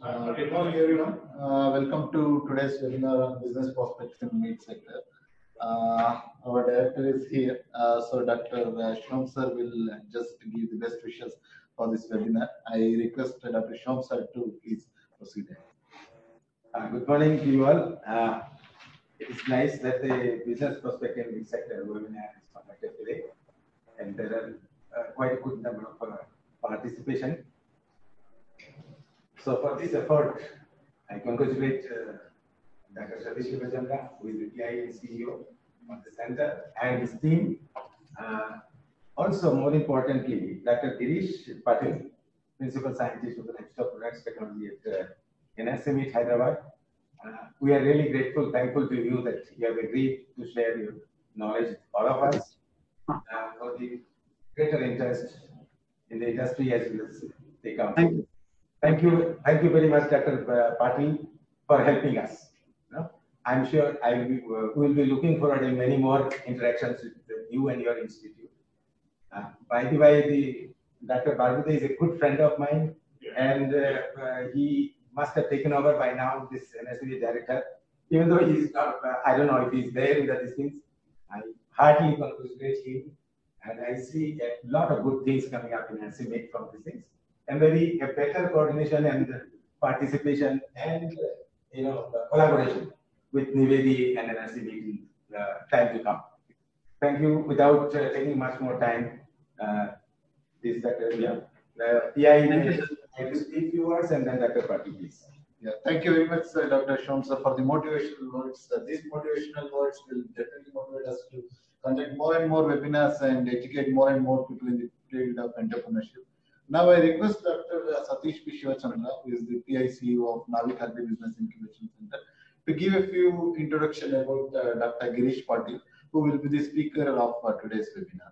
Good morning, everyone. Welcome to today's webinar on business prospects in meat sector. Our director is here, so Dr. Shom sir will just give the best wishes for this webinar. I request Dr. Shom sir to please proceed. Good morning to you all. It is nice that the business prospect in meat sector webinar is conducted today, and there are quite a good number of participation. So for this effort, I congratulate Dr. Satish Vijayanga, who is the PI CEO of the center, and his team. Also, more importantly, Dr. Girish Patil, Principal Scientist of the Livestock Products Technology at NRC Meat Hyderabad. We are really grateful, thankful to you that you have agreed to share your knowledge with all of us for the greater interest in the industry as well as the company. Thank you very much, Dr. Patil, for helping us. I'm sure we will be looking forward to many more interactions with you and your institute. By the way, Dr. Barbade is a good friend of mine, and he must have taken over by now this NSV director. Even though he's not, I don't know if he's there in the distance. I heartily congratulate him, and I see a lot of good things coming up in NSV from these things. And a better coordination and participation and collaboration with Nivedi and NRC meeting time to come. Thank you. Without taking much more time, this Dr. PI will speak few words, and then Dr. Patil, please. Yeah, thank you very much, Dr. Shom sir, for the motivational words. These motivational words will definitely motivate us to conduct more and more webinars and educate more and more people in the field of entrepreneurship. Now I request Dr. Satish Shivachandra, who is the PI CEO of Navik Agri Business Incubation Center, to give a few introduction about Dr. Girish Patil, who will be the speaker of today's webinar.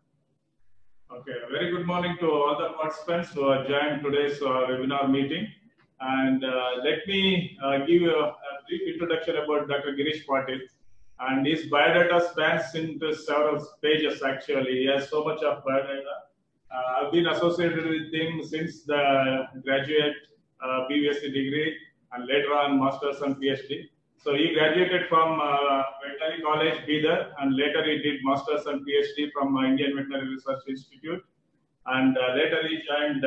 Okay, very good morning to all the participants who are joined today's webinar meeting. And let me give you a brief introduction about Dr. Girish Patil. And his biodata spans into several pages actually. He has so much of biodata. I've been associated with him since the graduate BVSc degree and later on master's and PhD. So he graduated from Veterinary College, Bidar, and later he did master's and PhD from Indian Veterinary Research Institute. And later he joined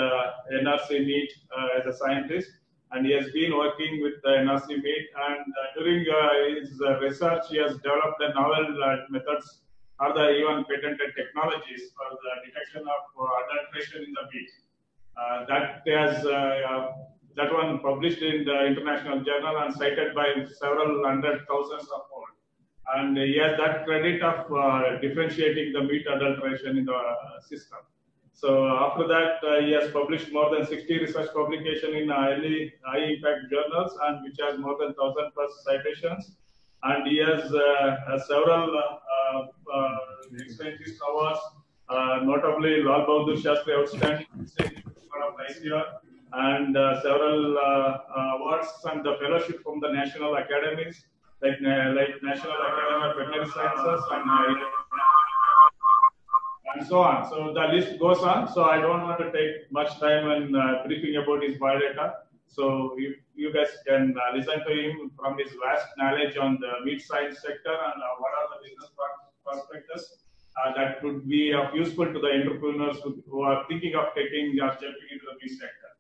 NRC Meat as a scientist, and he has been working with the NRC Meat. And during his research, he has developed the novel methods or the even patented technologies for the detection of adulteration in the meat. That one published in the International Journal and cited by several hundred thousands of more. And he has that credit of differentiating the meat adulteration in the system. So after that, he has published more than 60 research publications in highly high-impact journals, and which has more than 1,000+ citations. And he has several scientist awards, notably Lal Bahadur Shastri Outstanding of ICR, and several awards and the fellowship from the national academies, like National Academy of Veterinary Sciences and so on. So the list goes on. So I don't want to take much time in briefing about his biodata. So you guys can listen to him from his vast knowledge on the meat science sector and what are the business prospects that could be useful to the entrepreneurs who are thinking of taking or jumping into the meat sector.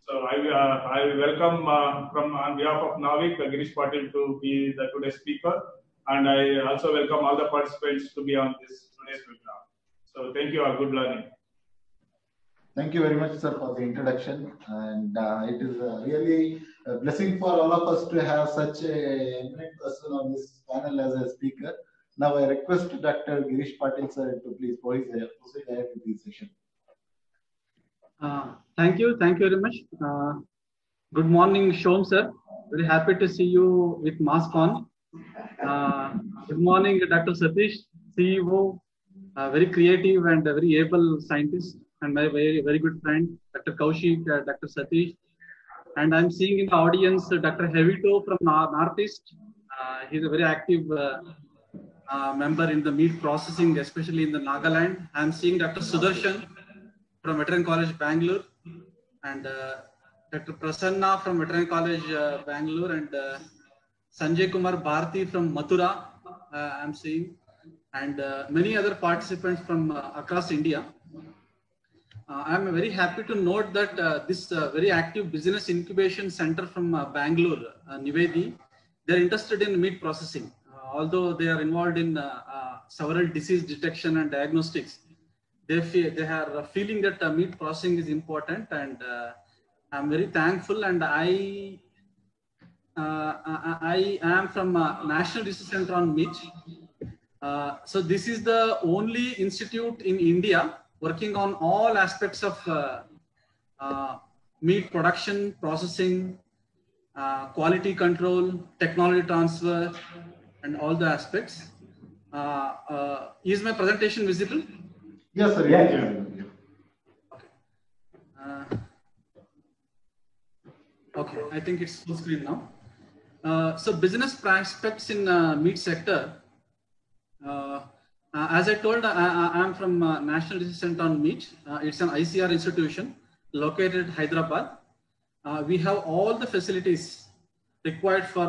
So I welcome on behalf of Navik, Girish Patil to be the today's speaker, and I also welcome all the participants to be on this today's webinar. So thank you, good learning. Thank you very much, sir, for the introduction. And it is really a blessing for all of us to have such a eminent person on this panel as a speaker. Now I request Dr. Girish Patil, sir, to please proceed ahead with this session. Thank you very much. Good morning, Shom, sir. Very happy to see you with mask on. Good morning, Dr. Satish, CEO, very creative and very able scientist, and my very good friend, Dr. Kaushik, Dr. Satish. And I'm seeing in the audience Dr. Hevito from Northeast. He's a very active member in the meat processing, especially in the Nagaland. I'm seeing Dr. Sudarshan from Veteran College, Bangalore, and Dr. Prasanna from Veterinary College, Bangalore, and Sanjay Kumar Bharti from Mathura, I'm seeing, and many other participants from across India. I'm very happy to note that this very active business incubation center from Bangalore, Nivedi, they're interested in meat processing. Although they are involved in several disease detection and diagnostics, they are feeling that meat processing is important, and I'm very thankful. And I am from National Research Center on Meat. So this is the only institute in India working on all aspects of meat production, processing, quality control, technology transfer, and all the aspects. Is my presentation visible? Yes, sir. Yeah. Okay. Okay, I think it's full screen now. So business prospects in meat sector. As I told, I am from National Research Center on Meat. It's an ICR institution located in Hyderabad. We have all the facilities required for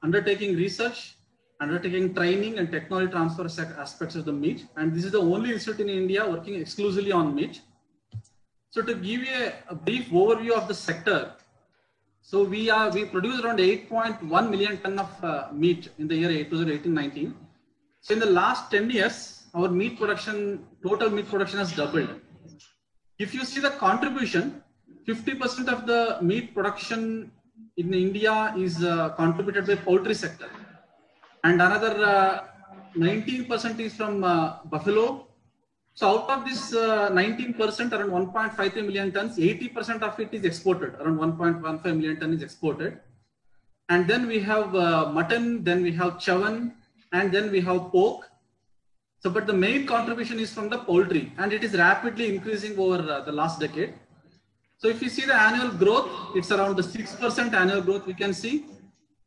undertaking research, undertaking training and technology transfer aspects of the meat. And this is the only institute in India working exclusively on meat. So to give you a brief overview of the sector, so we produce around 8.1 million ton of meat in the year 2018-19. So in the last 10 years, our meat production, total meat production has doubled. If you see the contribution, 50% of the meat production in India is contributed by poultry sector. And another 19% is from buffalo. So out of this 19%, around 1.53 million tons, 80% of it is exported, around 1.15 million tons is exported. And then we have mutton, then we have chavan, and then we have pork. So, but the main contribution is from the poultry, and it is rapidly increasing over the last decade. So if you see the annual growth, it's around the 6% annual growth we can see.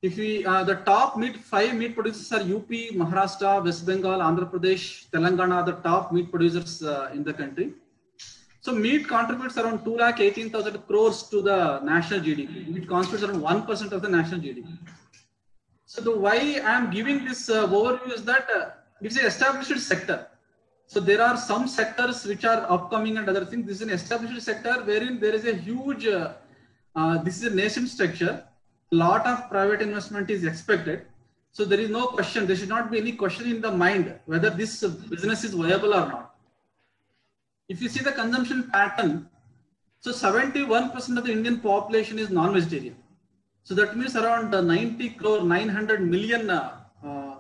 If we, the top 5 meat producers are UP, Maharashtra, West Bengal, Andhra Pradesh, Telangana, the top meat producers in the country. So meat contributes around 2,18,000 crores to the national GDP. It constitutes around 1% of the national GDP. So the why I am giving this overview is that it's an established sector. So there are some sectors which are upcoming and other things. This is an established sector wherein there is a huge, this is a nascent structure. A lot of private investment is expected. So there is no question, there should not be any question in the mind whether this business is viable or not. If you see the consumption pattern, so 71% of the Indian population is non-vegetarian. So that means around 90 crore, 900 million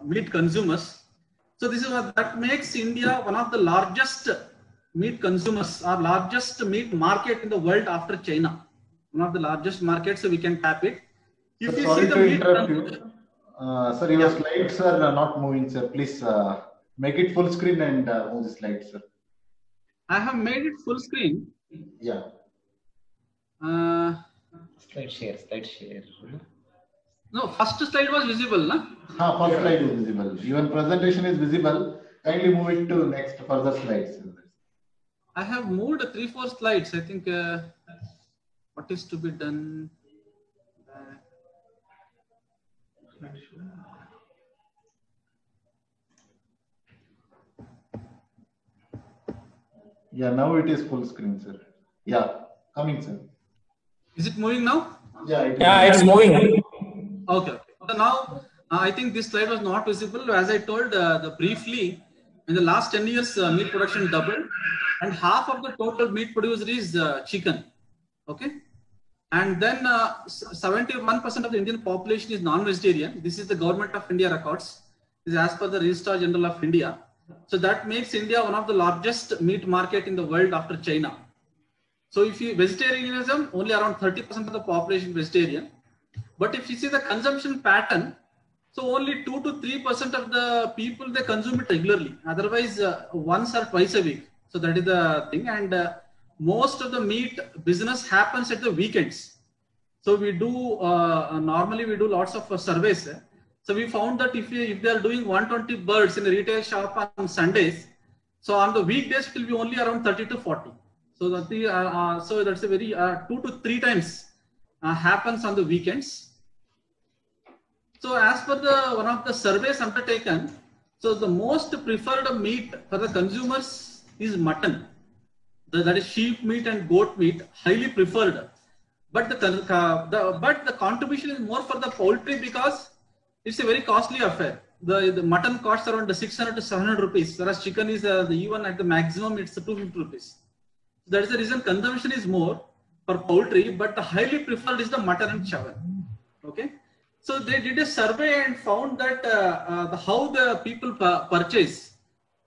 meat consumers. So this is what that makes India one of the largest meat consumers or largest meat market in the world after China. One of the largest markets, so we can tap it. If you Sorry see the to meat interrupt you. Sir, your slides are not moving, sir. Please make it full screen and move the slides, sir. I have made it full screen. Yeah. Slide share. No, first slide was visible, na? First slide is visible. Even presentation is visible. Kindly move it to next further slides. I have moved 3-4 slides. I think what is to be done. Yeah, now it is full screen, sir. Yeah, coming, sir. Is it moving now? Yeah, it is. Yeah, it's moving. Okay. So now I think this slide was not visible. As I told briefly, in the last 10 years, meat production doubled, and half of the total meat produced is chicken. Okay. And then 71% of the Indian population is non-vegetarian. This is the Government of India records. This is as per the Registrar General of India. So that makes India one of the largest meat market in the world after China. So if you vegetarianism, only around 30% of the population vegetarian. But if you see the consumption pattern, so only 2 to 3% of the people, they consume it regularly. Otherwise, once or twice a week. So that is the thing. And most of the meat business happens at the weekends. So we do, normally we do lots of surveys. So we found that if they are doing 120 birds in a retail shop on Sundays, so on the weekdays it will be only around 30 to 40. So so that's a very 2 to 3 times happens on the weekends. So as per the one of the surveys undertaken, so the most preferred meat for the consumers is mutton. That is sheep meat and goat meat, highly preferred. But the contribution is more for the poultry because it's a very costly affair. The mutton costs around 600 to 700 rupees, whereas chicken is even at the maximum it's 250 rupees. That is the reason consumption is more for poultry, but the highly preferred is the mutton and chawan. Okay, so they did a survey and found that how the people purchase.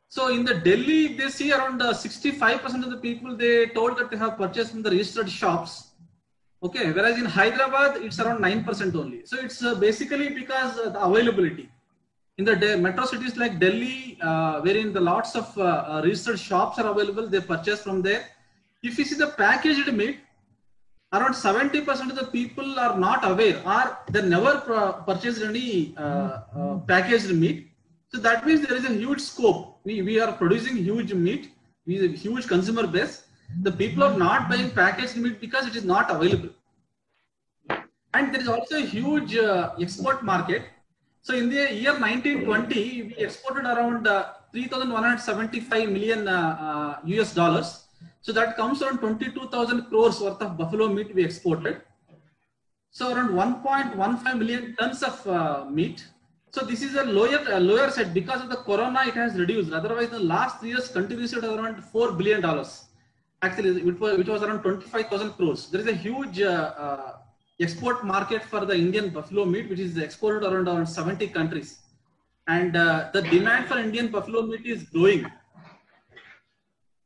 So in the Delhi, they see around 65% of the people they told that they have purchased from the registered shops. Okay, whereas in Hyderabad it's around 9% only. So it's basically because the availability. In the metro cities like Delhi, wherein the lots of registered shops are available, they purchase from there. If you see the packaged meat, around 70% of the people are not aware or they never purchased any packaged meat. So that means there is a huge scope. We are producing huge meat, we have a huge consumer base. The people are not buying packaged meat because it is not available. And there is also a huge export market. So in the year 1920, we exported around 3,175 million US dollars. So that comes around 22,000 crores worth of buffalo meat we exported. So around 1.15 million tons of meat. So this is a lower side because of the corona. It has reduced. Otherwise, the last 3 years contributed around $4 billion. Actually, it was around 25,000 crores. There is a huge export market for the Indian buffalo meat, which is exported around 70 countries. And the demand for Indian buffalo meat is growing.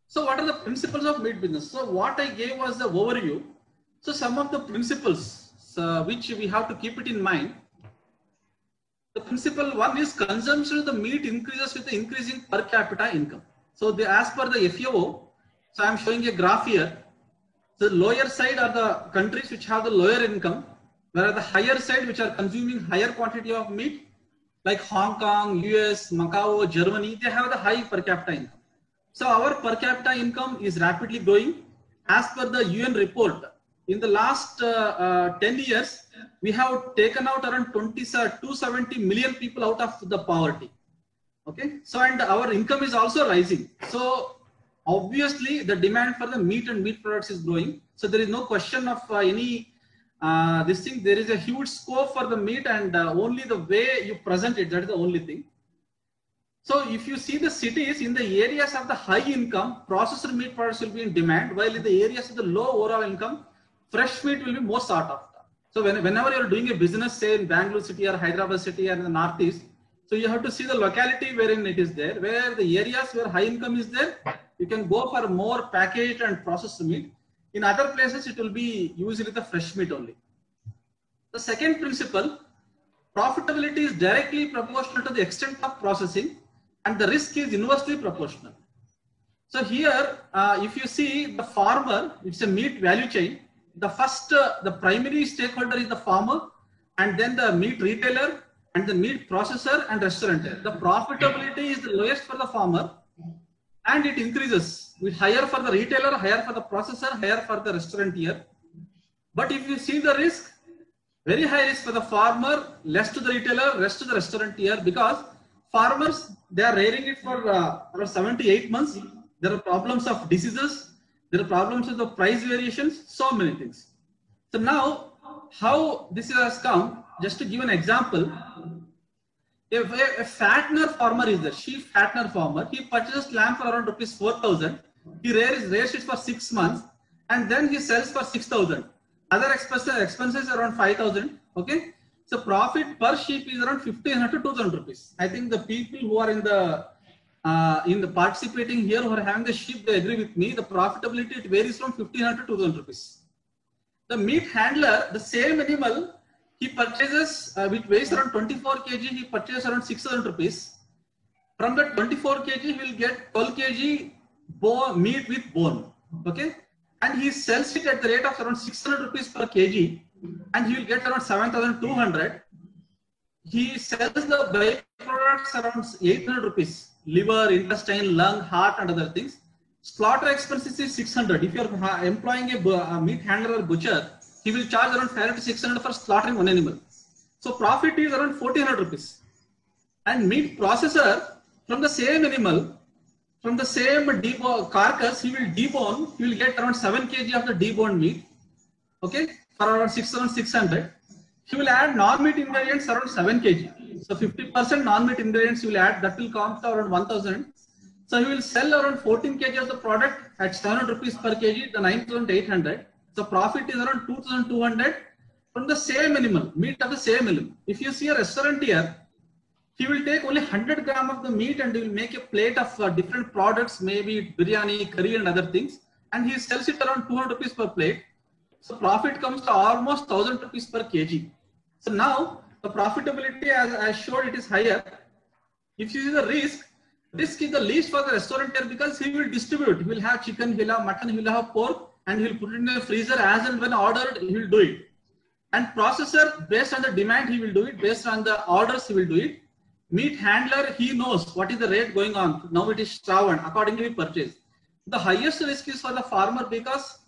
So what are the principles of meat business? So what I gave was the overview. So some of the principles which we have to keep it in mind. The principle one is consumption of the meat increases with the increasing per capita income. So as per the FAO, so I am showing a graph here. The lower side are the countries which have the lower income, whereas the higher side which are consuming higher quantity of meat, like Hong Kong, US, Macau, Germany, they have the high per capita income. So our per capita income is rapidly growing. As per the UN report, in the last 10 years, we have taken out around 270 million people out of the poverty. Okay, so and our income is also rising. So obviously the demand for the meat and meat products is growing. So there is no question of any this thing. There is a huge scope for the meat, and only the way you present it, that is the only thing. So if you see the cities, in the areas of the high income, processed meat products will be in demand, while in the areas of the low overall income, fresh meat will be more sought after. So whenever you are doing a business, say in Bangalore city or Hyderabad city or in the Northeast, so you have to see the locality wherein it is there. Where the areas where high income is there, you can go for more packaged and processed meat. In other places, it will be usually the fresh meat only. The second principle, profitability is directly proportional to the extent of processing, and the risk is inversely proportional. So here, if you see the farmer, it's a meat value chain. The primary stakeholder is the farmer, and then the meat retailer, and the meat processor and restaurateur. The profitability is the lowest for the farmer, and it increases with higher for the retailer, higher for the processor, higher for the restaurateur. But if you see the risk, very high risk for the farmer, less to the retailer, less to the restaurateur, because farmers, they are rearing it for around 7 to 8 months. There are problems of diseases, there are problems with the price variations, so many things. So now, how this has come, just to give an example, if a fattener farmer is there, sheep fattener farmer, he purchases lamb for around rupees 4,000, he rears it for 6 months, and then he sells for 6,000. Other expenses around 5,000, okay? So profit per sheep is around 1,500 to 2,000 rupees. I think the people who are in the participating here who are having the sheep, they agree with me. The profitability, it varies from 1,500 to 2,000 rupees. The meat handler, the same animal, he purchases, which weighs around 24 kg, he purchases around 6,000 rupees. From that 24 kg, he will get 12 kg meat with bone, okay? And he sells it at the rate of around 600 rupees per kg, and he will get around 7,200. He sells the byproducts around 800 rupees, liver, intestine, lung, heart, and other things. Slaughter expenses is 600. If you are employing a meat handler or butcher, he will charge around 500 to 600 for slaughtering one animal. So profit is around 1400 rupees. And meat processor, from the same animal, from the same carcass, he will debone, he will get around 7 kg of the deboned meat, okay, for around 600. He will add non-meat ingredients around 7 kg. So 50% non-meat ingredients he will add, that will come to around 1000. So he will sell around 14 kg of the product at 700 rupees per kg, the 9800. So profit is around 2200 from the same animal, meat of the same animal. If you see a restaurant here, he will take only 100 gram of the meat and he will make a plate of different products, maybe biryani, curry and other things. And he sells it around 200 rupees per plate. So profit comes to almost 1000 rupees per kg. So now the profitability, as I showed, it is higher. If you see the risk is the least for the restaurateur because he will distribute. He will have chicken, he will have mutton, he will have pork, and he will put it in the freezer as and when ordered, he will do it. And processor, based on the demand, he will do it. Based on the orders, he will do it. Meat handler, he knows what is the rate going on. Now it is Shravan, accordingly purchase. The highest risk is for the farmer because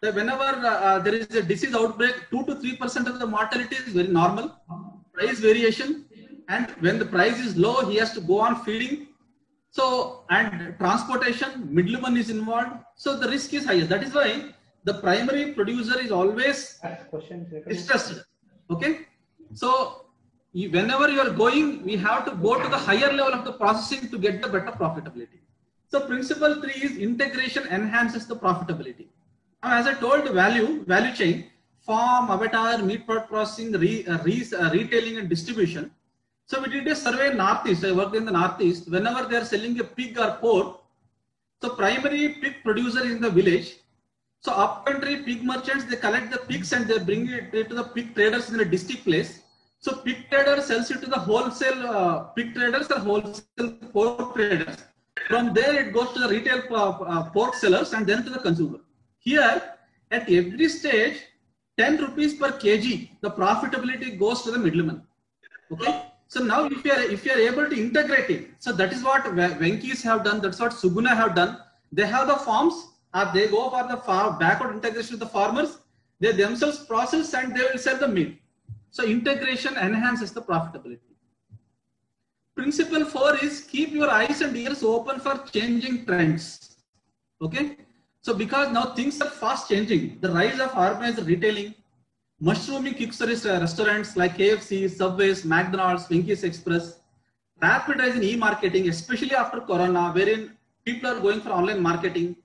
whenever there is a disease outbreak, 2 to 3% of the mortality is very normal. Price variation, and when the price is low, he has to go on feeding. So, and transportation, middleman is involved. So the risk is higher. That is why the primary producer is always stressed. Okay. So whenever you are going, we have to go to the higher level of the processing to get the better profitability. So principle 3 is integration enhances the profitability. Now, as I told, the value chain, farm, abattoir, meat product processing, retailing and distribution. So we did a survey in Northeast. I worked in the Northeast. Whenever they are selling a pig or pork, so primary pig producer is in the village. So upcountry pig merchants, they collect the pigs and they bring it to the pig traders in the district place. So pig trader sells it to the wholesale pig traders or wholesale pork traders. From there it goes to the retail pork sellers and then to the consumer. Here at every stage, 10 rupees per kg, the profitability goes to the middleman. Okay. So now if you are able to integrate it, so that is what Venkis have done, that's what Suguna have done. They have the farms, they go for the backward integration with the farmers, they themselves process and they will sell the meat. So integration enhances the profitability. Principle 4 is keep your eyes and ears open for changing trends. Okay. So because now things are fast changing, the rise of organized retailing, mushrooming quick service restaurants like KFC, Subways, McDonald's, Venkis Express, rapid rise in e-marketing, especially after Corona, wherein people are going for online marketing,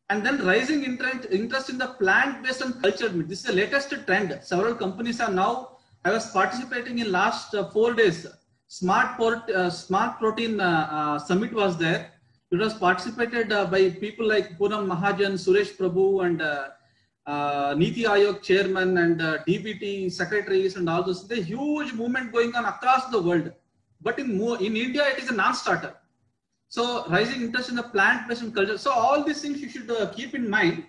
and then rising interest in the plant-based and cultured meat. This is the latest trend. Several companies are now, I was participating in last 4 days, Smart Protein Summit was there. It was participated by people like Poonam Mahajan, Suresh Prabhu, and Niti Ayog chairman and DBT secretaries and all those. There's a huge movement going on across the world. But in India, it is a non-starter. So rising interest in the plant-based and culture. So all these things you should keep in mind,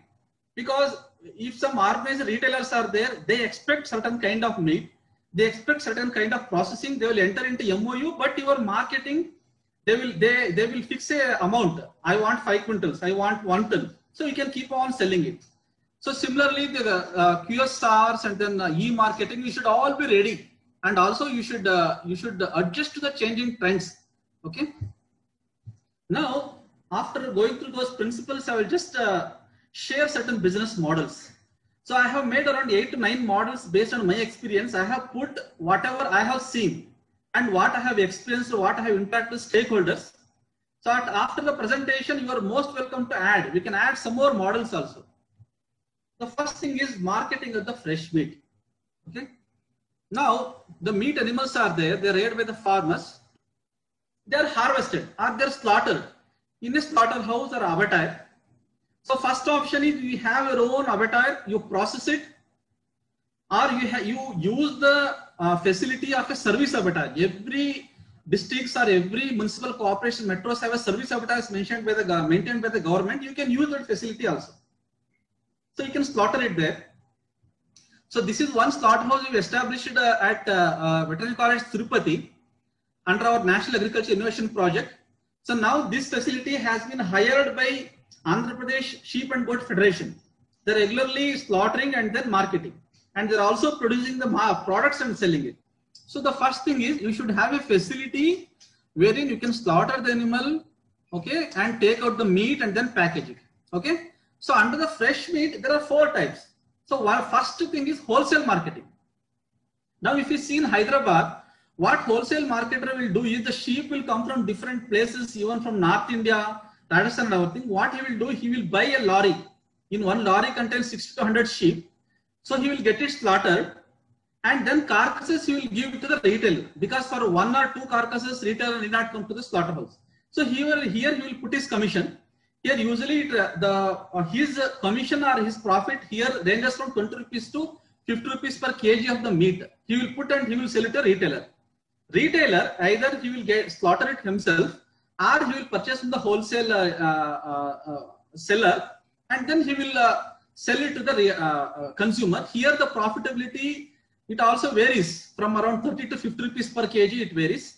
because if some organized retailers are there, they expect certain kind of meat, they expect certain kind of processing, they will enter into MOU, but your marketing, they will fix a amount. I want 5 quintals, I want 1 ton. So you can keep on selling it. So similarly, the QSRs and then e-marketing, you should all be ready. And also you should adjust to the changing trends. Okay. Now, after going through those principles, I will just share certain business models. So I have made around 8 to 9 models based on my experience. I have put whatever I have seen and what I have experienced, what I have interacted with stakeholders. So after the presentation, you are most welcome to add. We can add some more models also. The first thing is marketing of the fresh meat. Okay. Now, the meat animals are there. They are reared by the farmers. They are harvested or they are slaughtered in a slaughterhouse or abattoir. So first option is you have your own abattoir, you process it, or you use the facility of a service abattoir. Every districts or every municipal corporation metros have a service abattoir maintained by the government. You can use that facility also. So you can slaughter it there. So this is one slaughterhouse we established at Veterinary College Tirupati under our National Agriculture Innovation Project. So now this facility has been hired by Andhra Pradesh Sheep and Goat Federation. They're regularly slaughtering and then marketing. And they're also producing the products and selling it. So the first thing is you should have a facility wherein you can slaughter the animal, okay, and take out the meat and then package it. Okay. So under the fresh meat, there are 4 types. So first thing is wholesale marketing. Now, if you see in Hyderabad, what wholesale marketer will do is the sheep will come from different places, even from North India, Rajasthan and everything. What he will do, he will buy a lorry. In one lorry contains 60 to 100 sheep. So he will get it slaughtered, and then carcasses he will give to the retailer, because for 1 or 2 carcasses, retailer need not come to the slaughterhouse. So here he will put his commission. Here usually his commission or his profit here ranges from 20 rupees to 50 rupees per kg of the meat. He will put and he will sell it to retailer. Retailer, either he will slaughter it himself, or he will purchase from the wholesale seller, and then he will sell it to the consumer. Here the profitability, it also varies from around 30 to 50 rupees per kg, it varies.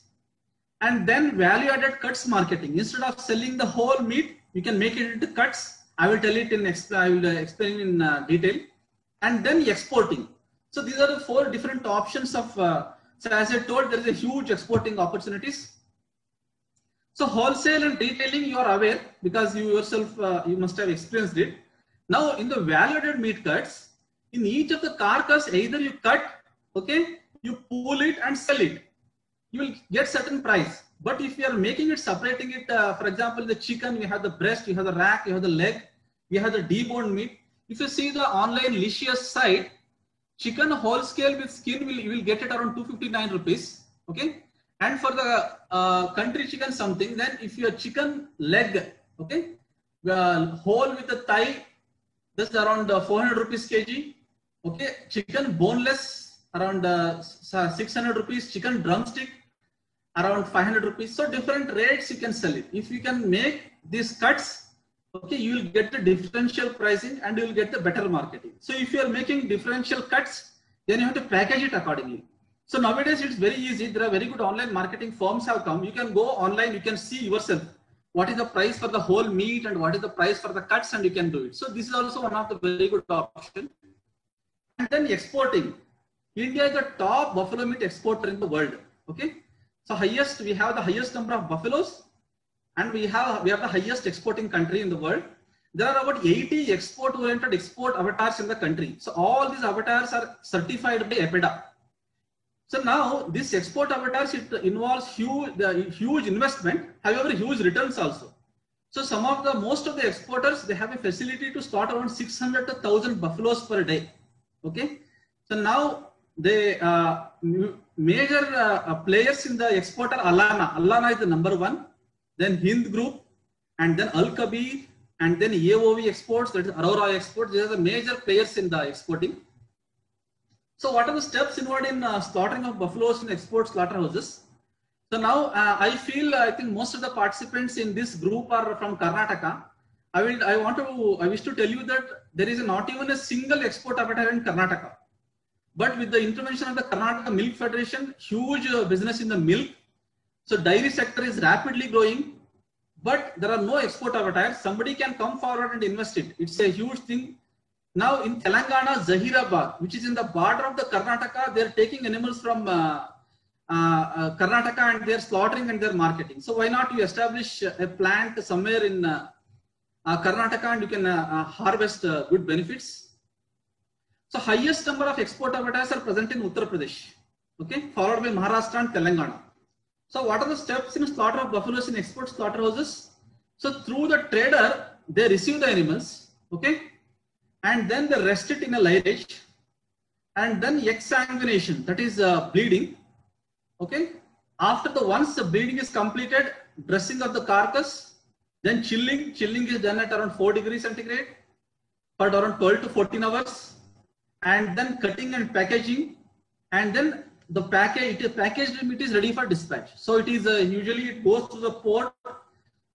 And then value added cuts marketing. Instead of selling the whole meat, you can make it into cuts. I will tell it in I will explain in detail. And then exporting. So these are the 4 different options of, so as I told, there is a huge exporting opportunities. So wholesale and retailing, you are aware because you yourself, you must have experienced it. Now in the value-added meat cuts, in each of the carcass, either you cut, okay, you pull it and sell it. You will get certain price. But if you are making it, separating it, for example, the chicken, you have the breast, you have the rack, you have the leg, you have the deboned meat. If you see the online Licious site, chicken whole scale with skin, you will get it around 259 rupees. Okay. And for the country chicken something, then if your chicken leg, okay, whole with the thigh, that's around 400 rupees kg. Okay. Chicken boneless, around 600 rupees. Chicken drumstick, around 500 rupees. So different rates you can sell it. If you can make these cuts, okay, you will get the differential pricing and you will get the better marketing. So if you are making differential cuts, then you have to package it accordingly. So nowadays it's very easy. There are very good online marketing firms have come. You can go online, you can see yourself what is the price for the whole meat and what is the price for the cuts, and you can do it. So this is also one of the very good option. And then exporting. India is the top buffalo meat exporter in the world. Okay. So highest, we have the highest number of buffaloes, and we have the highest exporting country in the world. There are about 80 export-oriented export avatars in the country. So all these avatars are certified by EPEDA. So now this export avatars, it involves huge investment, however huge returns also. So most of the exporters, they have a facility to start around 600 to 1000 buffaloes per day. Okay. So now the major players in the exporter, Alana is the number 1, then Hind Group, and then Al Kabir, and then AOV Exports, that is Aurora Exports. These are the major players in the exporting. So what are the steps involved in slaughtering of buffaloes in export slaughterhouses? So now I think most of the participants in this group are from Karnataka. I wish to tell you that there is not even a single export abattoir in Karnataka. But with the intervention of the Karnataka Milk Federation, huge business in the milk. So dairy sector is rapidly growing, but there are no export avatars. Somebody can come forward and invest it. It's a huge thing. Now in Telangana, Zahirabad, which is in the border of the Karnataka, they're taking animals from Karnataka and they're slaughtering and they're marketing. So why not you establish a plant somewhere in Karnataka and you can harvest good benefits. So highest number of export avatars are present in Uttar Pradesh, okay, followed by Maharashtra and Telangana. So what are the steps in slaughter of buffaloes in export slaughterhouses? So through the trader, they receive the animals, okay, and then they rest it in a lineage, and then exsanguination, that is bleeding, okay. After once the bleeding is completed, dressing of the carcass, then chilling is done at around 4 degrees centigrade for around 12 to 14 hours, and then cutting and packaging, and then the packaged meat is ready for dispatch. So it is usually it goes to the port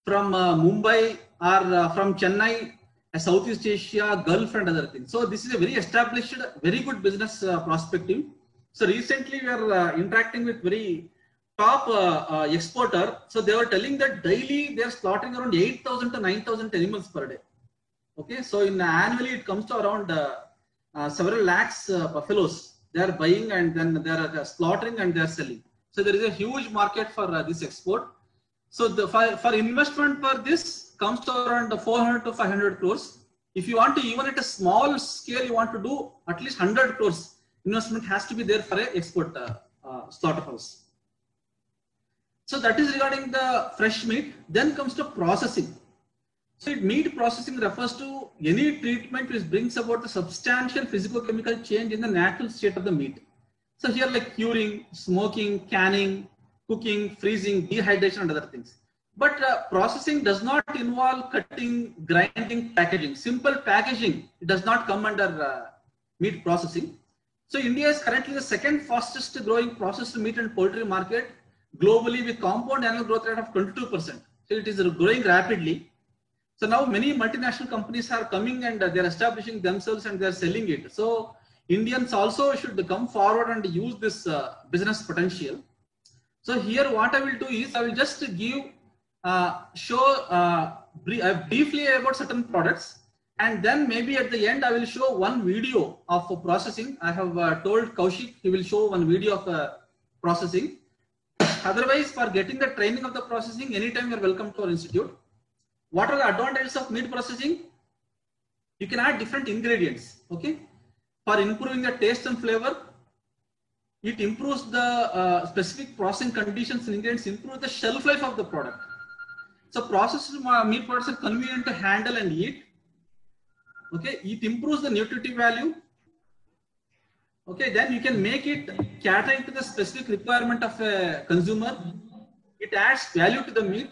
from Mumbai or from Chennai, Southeast Asia, Gulf and other things. So this is a very established, very good business perspective. So recently we are interacting with very top exporter. So they were telling that daily they are slaughtering around 8,000 to 9,000 animals per day. Okay, so in annually it comes to around several lakhs buffaloes they are buying, and then they are slaughtering and they are selling. So there is a huge market for this export. So the for investment for this comes to around 400 to 500 crores. If you want to, even at a small scale, you want to do at least 100 crores investment has to be there for a export slaughterhouse. So that is regarding the fresh meat. Then comes to processing. So meat processing refers to any treatment which brings about a substantial physicochemical change in the natural state of the meat. So here like curing, smoking, canning, cooking, freezing, dehydration and other things. But processing does not involve cutting, grinding, packaging. Simple packaging, it does not come under meat processing. So India is currently the second fastest growing processed meat and poultry market globally with compound annual growth rate of 22%. So it is growing rapidly. So now many multinational companies are coming and they are establishing themselves and they are selling it. So Indians also should come forward and use this business potential. So here what I will do is I will just give show briefly about certain products, and then maybe at the end I will show one video of processing. I have told Kaushik he will show one video of processing. Otherwise, for getting the training of the processing, anytime you are welcome to our institute. What are the advantages of meat processing? You can add different ingredients, okay, for improving the taste and flavor. It improves the specific processing conditions and ingredients, improve the shelf life of the product. So processed meat products are convenient to handle and eat. Okay, it improves the nutritive value. Okay, then you can make it catering to the specific requirement of a consumer. It adds value to the meat.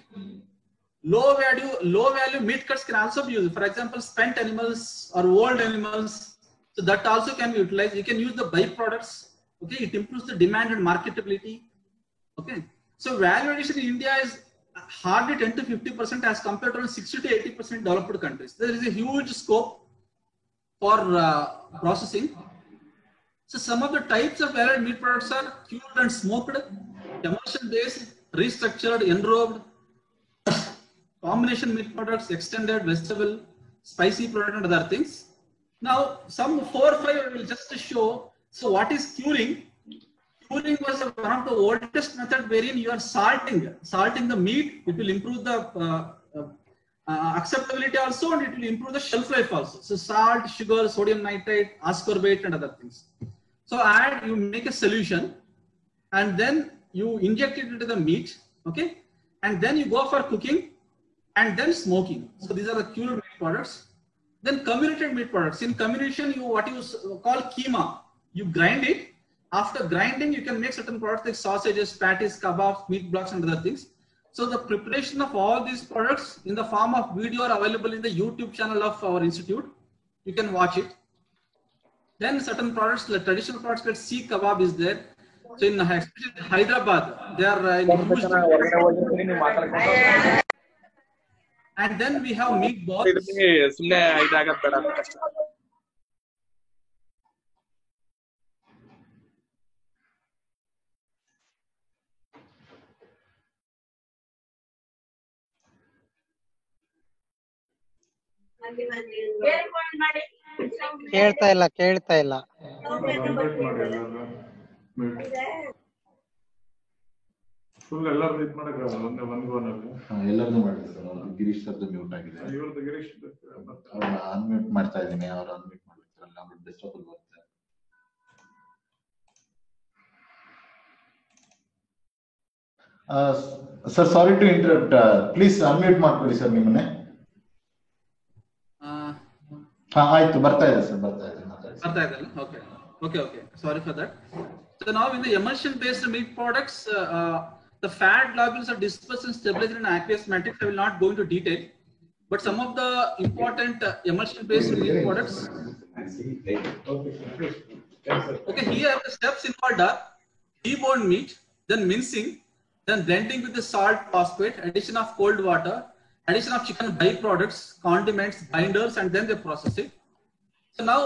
Low value meat cuts can also be used. For example, spent animals or old animals. So that also can be utilized. You can use the byproducts. Okay, it improves the demand and marketability. Okay, so value addition in India is hardly 10 to 50% as compared to 60 to 80% developed countries. There is a huge scope for processing. So some of the types of value meat products are cured and smoked, emulsion based, restructured, enrobed, combination meat products, extended, vegetable, spicy product and other things. Now some 4 or 5 I will just show. So what is curing? Curing was one of the oldest method wherein you are salting the meat. It will improve the acceptability also, and it will improve the shelf life also. So salt, sugar, sodium nitrate, ascorbate and other things. So you make a solution and then you inject it into the meat, okay, and then you go for cooking and then smoking. So these are the cured meat products. Then comminuted meat products. In comminution, what you call keema. You grind it. After grinding, you can make certain products like sausages, patties, kebabs, meat blocks and other things. So the preparation of all these products in the form of video are available in the YouTube channel of our institute. You can watch it. Then certain products, like traditional products like Sikh kebab is there. So in Hyderabad, they are in huge. And then we have meatballs. ಕೇಳ್ತಾ ಇಲ್ಲ full ಎಲ್ಲರೂ ಇದು ಮಾಡಕ್ಕೆ ಒಂದೇ ಒಂದು ಗೋನಲ್ಲಿ ಎಲ್ಲರದು ಮಾಡಿದ್ರು sir. Girish ಸರ್ದು ಮ್ಯೂಟ್ ಆಗಿದೆ. ಇವ್ರದ್ದು ಗಿರೀಶ್ ಅನ್ಮ್ಯೂಟ್ ಮಾಡ್ತಾ ಇದ್ದೀನಿ. ಅವ್ರು ಅನ್ಮ್ಯೂಟ್ ಮಾಡ್ಬಿಡ್ತಾರಲ್ಲ, ಅವ್ರು ಡಿಸ್ಟರ್ಬ್ ಬರುತ್ತೆ. Sir sorry to interrupt, please unmute ಮಾಡ್ಕೊಳ್ಳಿ ಸರ್ ನಿಮ್ಮನ್ನೇ. ಆಯ್ತು, ಬರ್ತಾ ಇದೆ ಸರ್, ಬರ್ತಾ ಇದೆ. Okay. Sorry for that. So now in the emulsion based meat products, the fat globules are dispersed and stabilized in aqueous matrix. I will not go into detail, but some of the important emulsion based meat products. Okay, here the steps involved are deboned meat, then mincing, then blending with the salt, phosphate, addition of cold water, addition of chicken byproducts, condiments, binders, and then they process it. So now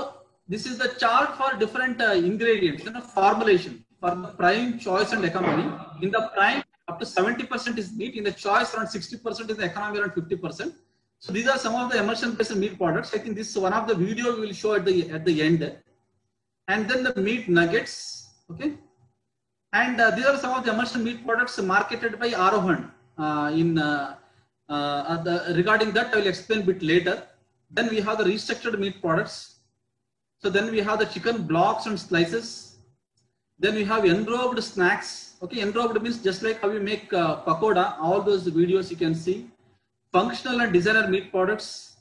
this is the chart for different ingredients, formulation. for the prime, choice and economy. In the prime, up to 70% is meat. In the choice, around 60%. In the economy, around 50%. So these are some of the emulsion-based meat products. I think this is one of the video we will show at the end. And then the meat nuggets, okay. And these are some of the emulsion meat products marketed by Aarohan. Regarding that, I will explain a bit later. Then we have the restructured meat products. So then we have the chicken blocks and slices. Then we have enrobed snacks. Okay, enrobed means just like how you make pakoda. All those videos you can see. Functional and designer meat products.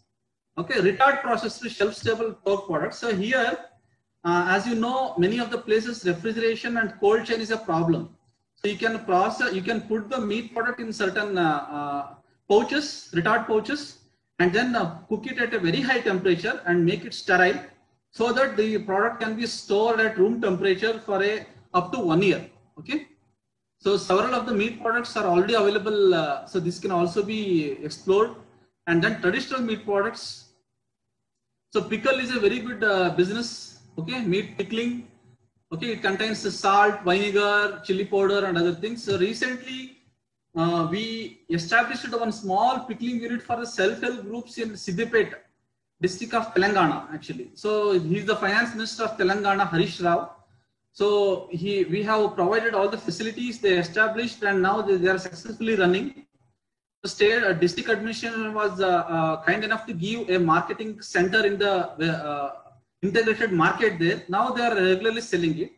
Okay, retard processed shelf-stable pork products. So here, as you know, many of the places refrigeration and cold chain is a problem. So you can put the meat product in certain pouches, retard pouches, and then cook it at a very high temperature and make it sterile, so that the product can be stored at room temperature for up to 1 year. Okay. So several of the meat products are already available. So this can also be explored. And then traditional meat products. So pickle is a very good business. Okay, meat pickling. Okay, it contains salt, vinegar, chili powder, and other things. So recently, we established one small pickling unit for the self-help groups in Siddipet, district of Telangana, actually. So he's the finance minister of Telangana, Harish Rao. So we have provided all the facilities they established, and now they are successfully running. The state district administration was kind enough to give a marketing center in the integrated market there. Now they are regularly selling it.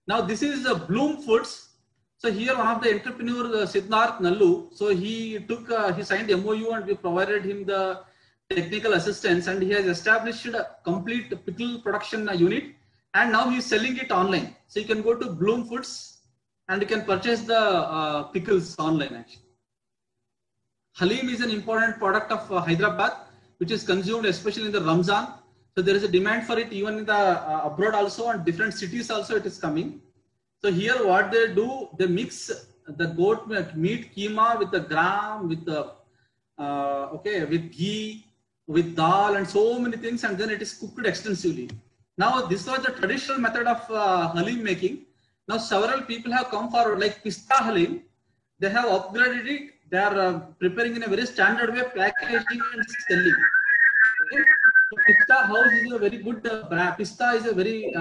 Now this is Bloom Foods. So here one of the entrepreneur, Siddharth Nallu. So he signed MOU and we provided him the technical assistance, and he has established a complete pickle production unit. And now he is selling it online. So you can go to Bloom Foods and you can purchase the pickles online actually. Halim is an important product of Hyderabad, which is consumed especially in the Ramzan. So there is a demand for it even in the abroad also, and different cities also it is coming. So here what they do, they mix the goat meat keema with the gram, with the with ghee, with dal, and so many things, and then it is cooked extensively. Now this was the traditional method of halim making. Now several people have come forward, like Pista Halim. They have upgraded it. They are preparing in a very standard way, packaging and selling. Okay? So Pista House is a very good brand. Pista is a very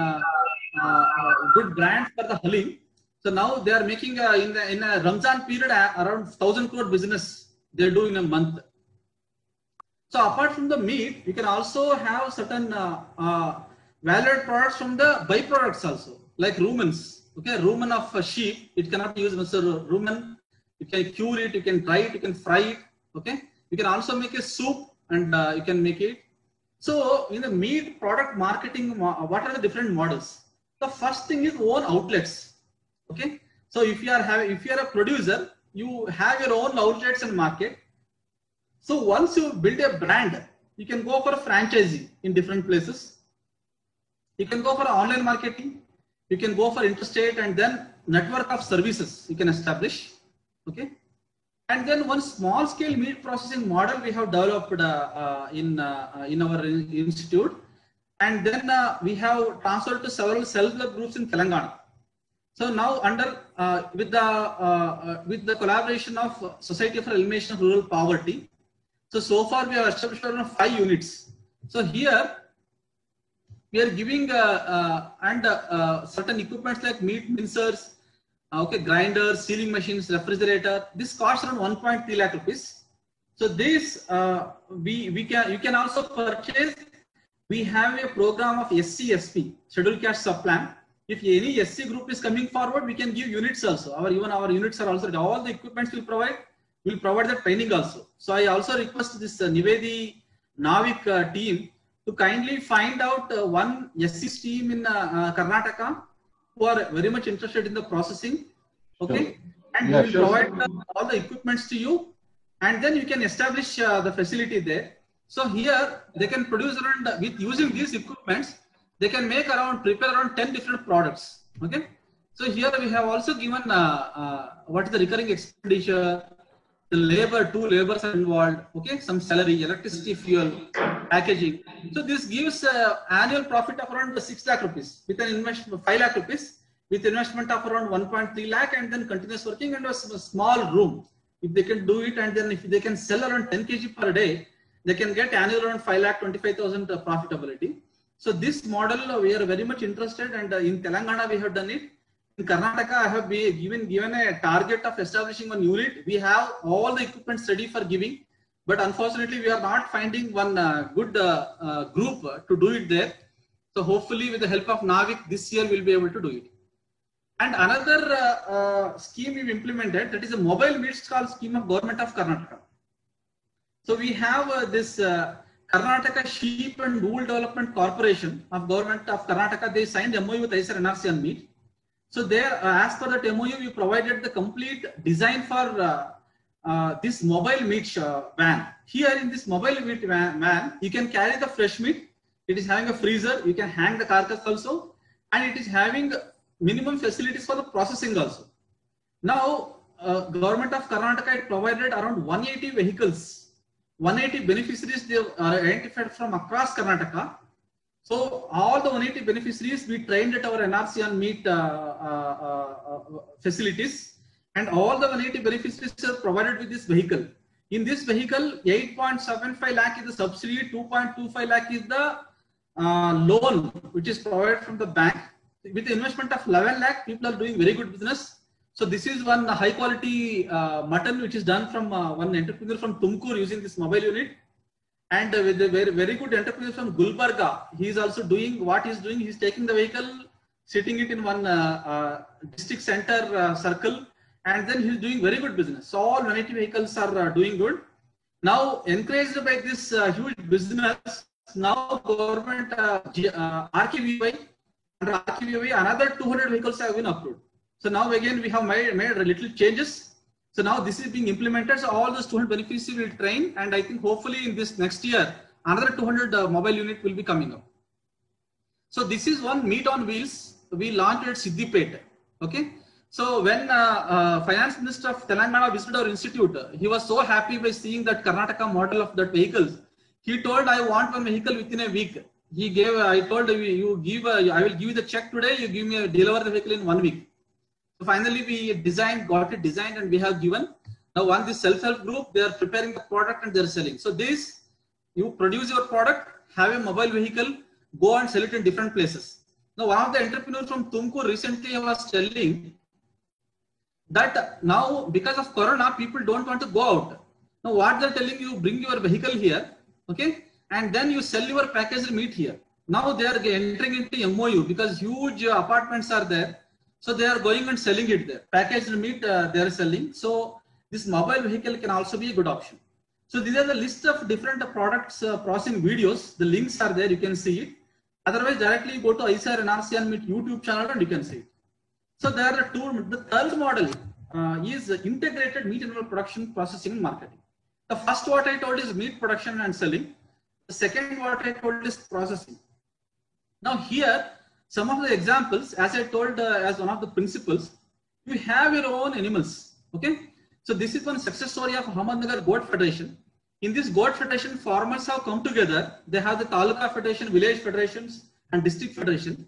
good brand for the halim. So now they are making in a Ramzan period around 1,000 crore business they do in a month. So apart from the meat, you can also have certain valued products from the byproducts also, like rumens. Okay, rumen of sheep, it cannot be used as a rumen. You can cure it, you can dry it, you can fry it. Okay, you can also make a soup, and you can make it. So in the meat product marketing, what are the different models? The first thing is own outlets. Okay, so if you are a producer, you have your own outlets and market. So once you build a brand, you can go for a franchisee in different places. You can go for online marketing. You can go for interstate, and then network of services you can establish. Okay, and then one small scale meat processing model we have developed in our institute, and then we have transferred to several self-help groups in Telangana. So now under with the collaboration of Society for Elimination of Rural Poverty. So far we have established 5 units. So here we are giving certain equipments like meat mincers, grinders, sealing machines, refrigerator. This costs around 1.3 lakh rupees. So this you can also purchase. We have a program of SCSP, Scheduled Caste Subplan. If any SC group is coming forward, we can give units also. Our units are also, all the equipments we provide. We'll provide the training also. So I also request this Nivedi Navik team to kindly find out one SC team in Karnataka who are very much interested in the processing. Okay, sure. And we will provide all the equipments to you, and then you can establish the facility there. So here they can produce around, with using these equipments, they can prepare around 10 different products. Okay, so here we have also given what is the recurring expenditure. The labor, 2 labors are involved, okay, some salary, electricity, fuel, packaging. So this gives annual profit of around 6 lakh rupees with an investment of 5 lakh rupees. with investment of around 1.3 lakh and then continuous working and a small room. If they can do it, and then if they can sell around 10 kg per day, they can get annual around 5,25,000 profitability. So this model we are very much interested, and in Telangana we have done it. In Karnataka, I have been given a target of establishing one unit. We have all the equipment ready for giving, but unfortunately we are not finding one good group to do it there. So hopefully with the help of NAVIC this year we'll be able to do it. And another scheme we've implemented, that is a mobile meat stall scheme of Government of Karnataka. So we have this Karnataka Sheep and Wool Development Corporation of Government of Karnataka. They signed MOU with ICAR NRC on meat. So there, as per that MOU, we provided the complete design for this mobile meat van. Here in this mobile meat van, you can carry the fresh meat. It is having a freezer. You can hang the carcass also, and it is having minimum facilities for the processing also. Now, Government of Karnataka had provided around 180 vehicles, 180 beneficiaries they are identified from across Karnataka. So all the 180 beneficiaries we trained at our NRC on meat facilities, and all the 180 beneficiaries are provided with this vehicle. In this vehicle, 8.75 lakh is the subsidy, 2.25 lakh is the loan which is provided from the bank. With the investment of 11 lakh, people are doing very good business. So this is one high quality mutton which is done from one entrepreneur from Tumkur using this mobile unit. And with a very good entrepreneur from Gulbarga, he is also doing what he is doing. He is taking the vehicle, sitting it in one district center circle, and then he is doing very good business. So all 180 vehicles are doing good. Now, encouraged by this huge business, now government RKVY, under RKVY, another 200 vehicles have been approved. So now again we have made a little changes. So now this is being implemented. So all those 200 beneficiaries will train, and I think hopefully in this next year, another 200 mobile unit will be coming up. So this is one meat on wheels we launched at Siddipet. Okay. So when Finance Minister of Telangana visited our institute, he was so happy by seeing that Karnataka model of that vehicles. He told, I want one vehicle within a week. He gave, I told you give, I will give you the check today. You give me deliver the vehicle in 1 week. So finally we got it designed, and we have given. Now on this self-help group, they are preparing the product and they are selling. So this, you produce your product, have a mobile vehicle, go and sell it in different places. Now one of the entrepreneurs from Tumkur recently was telling that now because of Corona, people don't want to go out. Now what they're telling you, bring your vehicle here, okay, and then you sell your packaged meat here. Now they are entering into MOU because huge apartments are there. So they are going and selling it there. Packaged meat they are selling. So this mobile vehicle can also be a good option. So these are the list of different products processing videos. The links are there. You can see it. Otherwise, directly go to ICAR NRC on Meat YouTube channel and you can see it. So there are the third model is integrated meat animal production, processing and marketing. The first what I told is meat production and selling. The second what I told is processing. Now here, some of the examples, as I told as one of the principles, you have your own animals. Okay. So this is one success story of Ahmednagar Goat Federation. In this Goat Federation, farmers have come together. They have the Taluka Federation, village federations and district federation.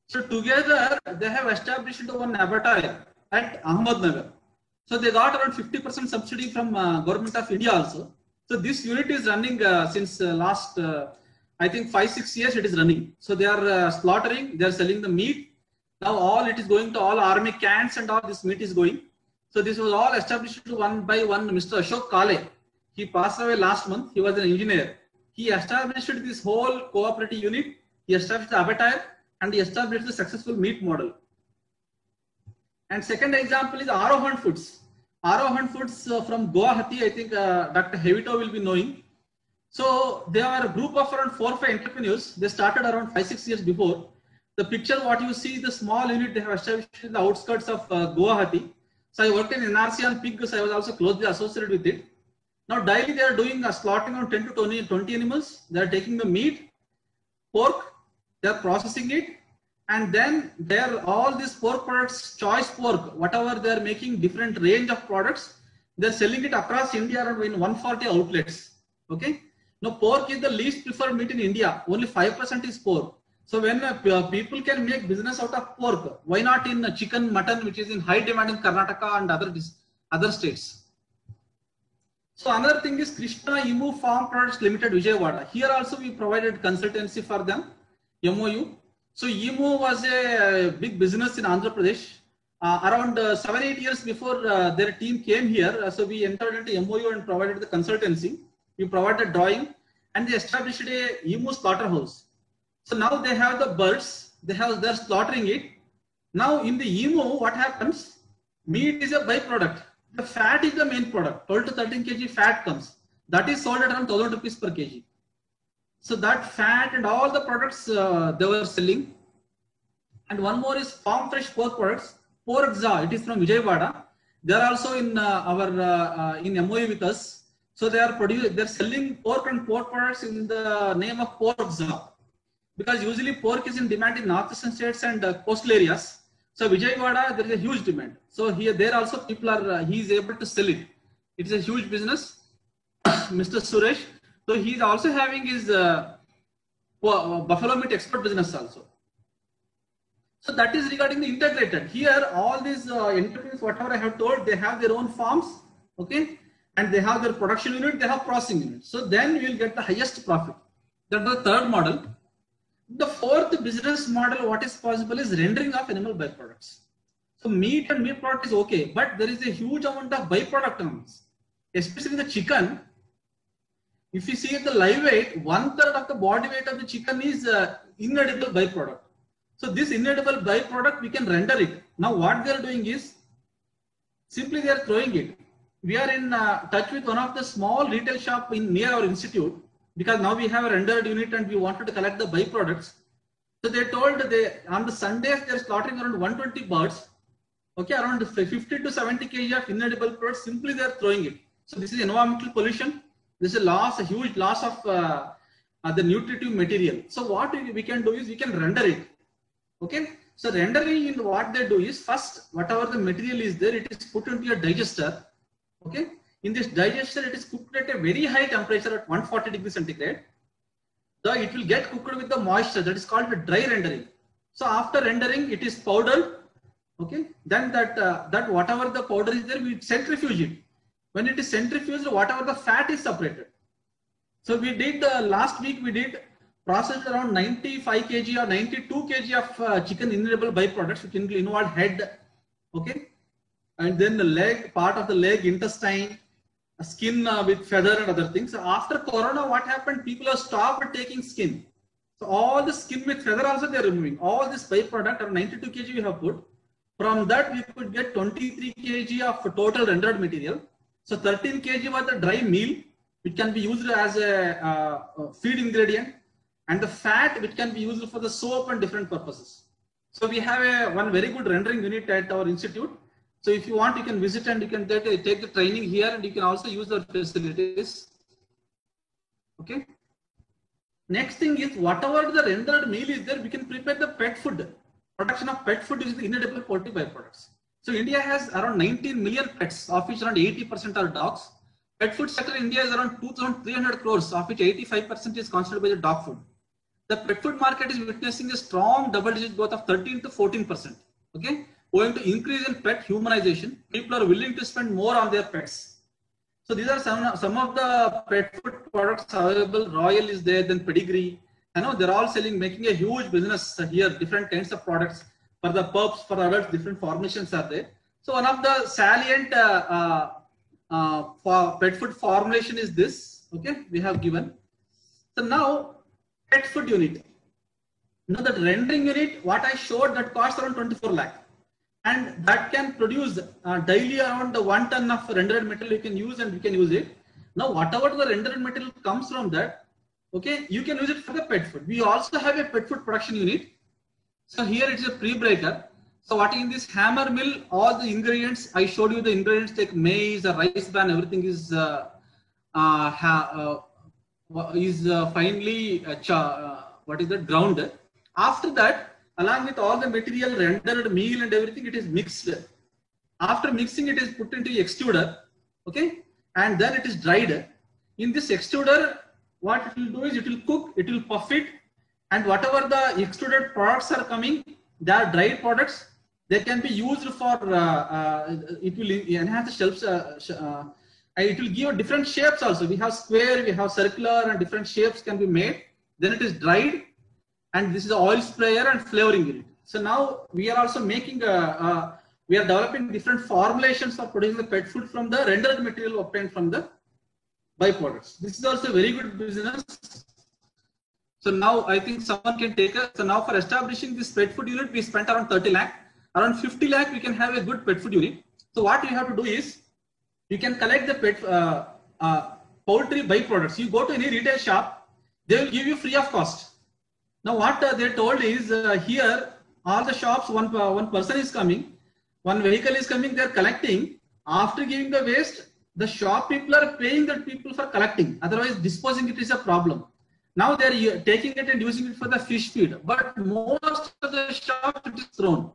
So together they have established one abattoir at Ahmednagar. So they got around 50% subsidy from Government of India also. So this unit is running since last I think 5-6 years it is running. So they are slaughtering, they are selling the meat. Now all it is going to all army camps and all this meat is going. So this was all established one by one. Mr. Ashok Kale, he passed away last month. He was an engineer. He established this whole cooperative unit. He established the abattoir and he established the successful meat model. And second example is Arohan Foods. Arohan Foods from Guwahati, I think Dr. Hevito will be knowing. So they are a group of around 4 or 5 entrepreneurs. They started around 5-6 years before. The picture what you see, the small unit they have established in the outskirts of Guwahati. So I worked in NRC on pigs. So I was also closely associated with it. Now daily they are doing a slaughtering on 10 to 20 animals. They are taking the meat, pork, they are processing it, and then they are all these pork products, choice pork, whatever they are making, different range of products. They are selling it across India in 140 outlets. Okay. Now pork is the least preferred meat in India. Only 5% is pork. So when people can make business out of pork, why not in chicken, mutton, which is in high demand in Karnataka and other states? So another thing is Krishna Emu Farm Products Limited, Vijayawada. Here also we provided consultancy for them, MOU. So Emu was a big business in Andhra Pradesh. Around 7-8 years before their team came here, so we entered into MOU and provided the consultancy. We provided drawing and they established a Emu slaughterhouse. So now they have the birds, they're slaughtering it. Now in the Emu, what happens? Meat is a byproduct. The fat is the main product. 12 to 13 kg fat comes. That is sold at around 1,000 rupees per kg. So that fat and all the products they were selling. And one more is farm fresh pork products. Porkza, it is from Vijayawada. They are also in in MOU with us. So they're selling pork and pork products in the name of Porkza. Because usually pork is in demand in northeastern states and coastal areas. So Vijayawada, there is a huge demand. So there also people are, he is able to sell it. It is a huge business. Mr. Suresh. So he is also having his buffalo meat export business also. So that is regarding the integrated. Here, all these entities, whatever I have told, they have their own farms, okay, and they have their production unit, they have processing unit. So then you will get the highest profit. That's the third model. The fourth business model, what is possible is rendering of animal byproducts. So meat and meat product is okay, but there is a huge amount of byproduct amounts, especially the chicken. If you see at the live weight, 1/3 of the body weight of the chicken is inedible byproduct. So this inedible byproduct, we can render it. Now what they are doing is, simply they are throwing it. We are in touch with one of the small retail shop near our institute, because now we have a rendered unit and we wanted to collect the byproducts. So they told on the Sundays they are slaughtering around 120 birds, okay, around 50 to 70 kg of inedible products, simply they are throwing it. So this is environmental pollution. This is a huge loss of the nutritive material. So what we can do is we can render it. Okay, so rendering, in what they do is, first whatever the material is there, it is put into a digester. Okay, in this digester it is cooked at a very high temperature at 140 degrees centigrade. So it will get cooked with the moisture, that is called the dry rendering. So after rendering, it is powdered. Okay, then that whatever the powder is there, we centrifuge it. When it is centrifuged, whatever the fat is separated. So we did last week, we did processed around 95 kg or 92 kg of chicken inedible byproducts, which involve head, okay, and then the leg, part of the leg, intestine, skin with feather and other things. So after Corona, what happened? People have stopped taking skin. So all the skin with feather also they are removing. All this byproduct of 92 kg we have put. From that we could get 23 kg of total rendered material. So 13 kg was the dry meal, which can be used as a feed ingredient, and the fat, which can be used for the soap and different purposes. So we have one very good rendering unit at our institute. So if you want, you can visit and you can take the training here, and you can also use our facilities. Okay. Next thing is, whatever the rendered meal is there, we can prepare the pet food. Production of pet food using the inedible poultry byproducts. So India has around 19 million pets, of which around 80% are dogs. Pet food sector in India is around 2,300 crores, of which 85% is constituted by the dog food. The pet food market is witnessing a strong double-digit growth of 13 to 14%. Okay, owing to increase in pet humanization, people are willing to spend more on their pets. So these are some of the pet food products available. Royal is there, then Pedigree. I know they're all selling, making a huge business here. Different kinds of products for the pups, for the adults. Different formulations are there. So one of the salient for pet food formulation is this. Okay, we have given. So now pet food unit. Now that rendering unit, what I showed, that costs around 24 lakh. And that can produce daily around 1 ton of rendered material you can use, and we can use it. Now whatever the rendered material comes from that, okay, you can use it for the pet food. We also have a pet food production unit. So here it is a pre-breaker. So what in this hammer mill, all the ingredients, I showed you the ingredients like maize, rice bran, everything is finely ground. After that, along with all the material, rendered meal and everything, it is mixed. After mixing, it is put into extruder, okay, and then it is dried. In this extruder, what it will do is it will cook, it will puff it, and whatever the extruded products are coming, they are dried products. They can be used for, it will enhance the shelves, it will give different shapes also. We have square, we have circular, and different shapes can be made. Then it is dried, and this is the oil sprayer and flavoring unit. So now we are also making, we are developing different formulations for producing the pet food from the rendered material obtained from the byproducts. This is also a very good business. So now I think someone can take a, so now for establishing this pet food unit, we spent around 30 lakh. Around 50 lakh, we can have a good pet food unit. So what you have to do is, you can collect the pet poultry byproducts. You go to any retail shop, they will give you free of cost. Now what they told is, here, all the shops, one person is coming, one vehicle is coming, they are collecting. After giving the waste, the shop people are paying the people for collecting. Otherwise, disposing it is a problem. Now they are taking it and using it for the fish feed. But most of the shops, it is thrown.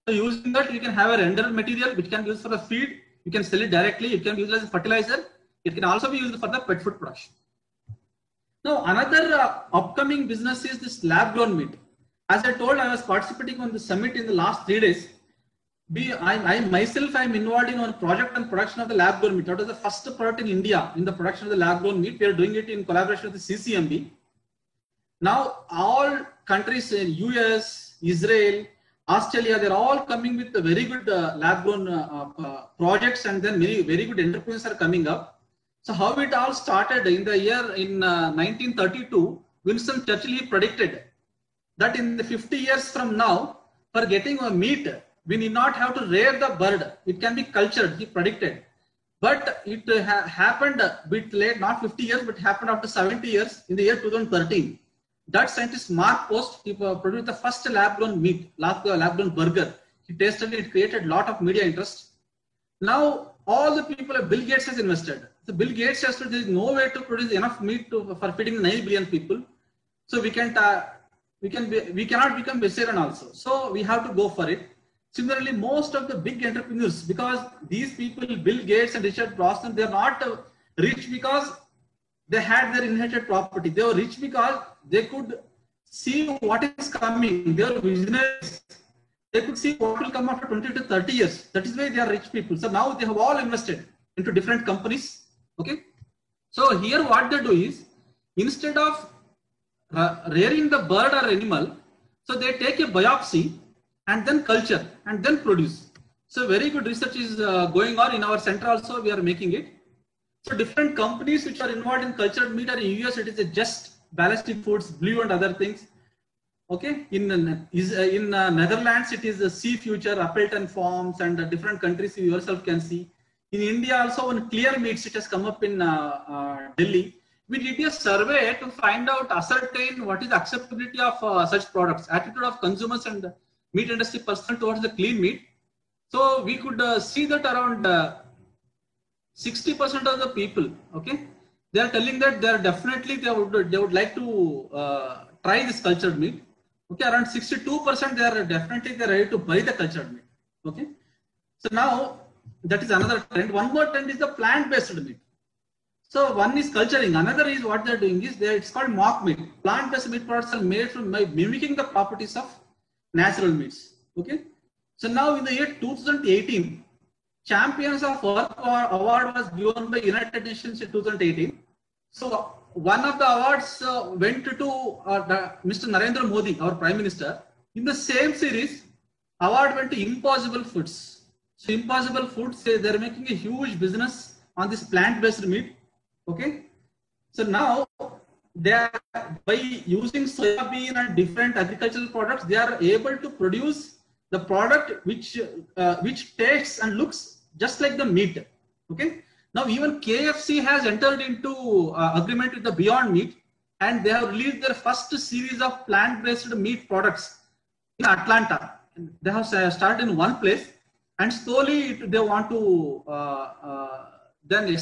So using that, you can have a rendered material which can be used for the feed. You can sell it directly. You can use it as a fertilizer. It can also be used for the pet food production. Now, another upcoming business is this lab-grown meat. As I told, I was participating on the summit in the last 3 days. I myself am involved in one project on production of the lab-grown meat. That was the first product in India in the production of the lab-grown meat. We are doing it in collaboration with the CCMB. Now, all countries in US, Israel, Australia, they're all coming with a very good lab-grown projects, and then very good entrepreneurs are coming up. So how it all started in the year in 1932, Winston Churchill predicted that in the 50 years from now, for getting a meat, we need not have to rear the bird. It can be cultured, he predicted. But it happened a bit late, not 50 years, but happened after 70 years in the year 2013. That scientist Mark Post, he produced the first lab-grown meat, lab-grown burger. He tasted it, created a lot of media interest. Now, all the people, Bill Gates has invested. So Bill Gates has said there is no way to produce enough meat for feeding 9 billion people. So we cannot become vegetarian also. So we have to go for it. Similarly, most of the big entrepreneurs, because these people, Bill Gates and Richard Branson, they are not rich because they had their inherited property. They were rich because they could see what is coming. They were visionaries. They could see what will come after 20 to 30 years. That is why they are rich people. So now they have all invested into different companies. Okay. So here what they do is, instead of rearing the bird or animal, so they take a biopsy and then culture and then produce. So very good research is going on in our center also. We are making it. So different companies which are involved in cultured meat, or in US it is a Just Ballistic Foods, Blue and other things. Okay, in Netherlands it is a Sea Future, Appleton Farms, and different countries you yourself can see. In India also, on Clear Meats, it has come up in Delhi. We did a survey to find out, ascertain what is the acceptability of such products, attitude of consumers and meat industry personnel towards the clean meat. So we could see that around 60% of the people, okay, they are telling that they are definitely they would like to try this cultured meat. Okay, around 62% they are definitely ready to buy the cultured meat. Okay, so now that is another trend. One more trend is the plant-based meat. So one is culturing, another is what they are doing is it's called mock meat. Plant-based meat products are made from mimicking the properties of natural meats. Okay, so now in the year 2018. Champions of Earth award was given by United Nations in 2018. So one of the awards went to Mr. Narendra Modi, our Prime Minister. In the same series, award went to Impossible Foods. So Impossible Foods, they're making a huge business on this plant-based meat. Okay. So now they are, by using soya bean and different agricultural products, they are able to produce the product which tastes and looks just like the meat. Okay. Now even KFC has entered into agreement with the Beyond Meat, and they have released their first series of plant-based meat products in Atlanta. They have started in one place, and slowly they want to then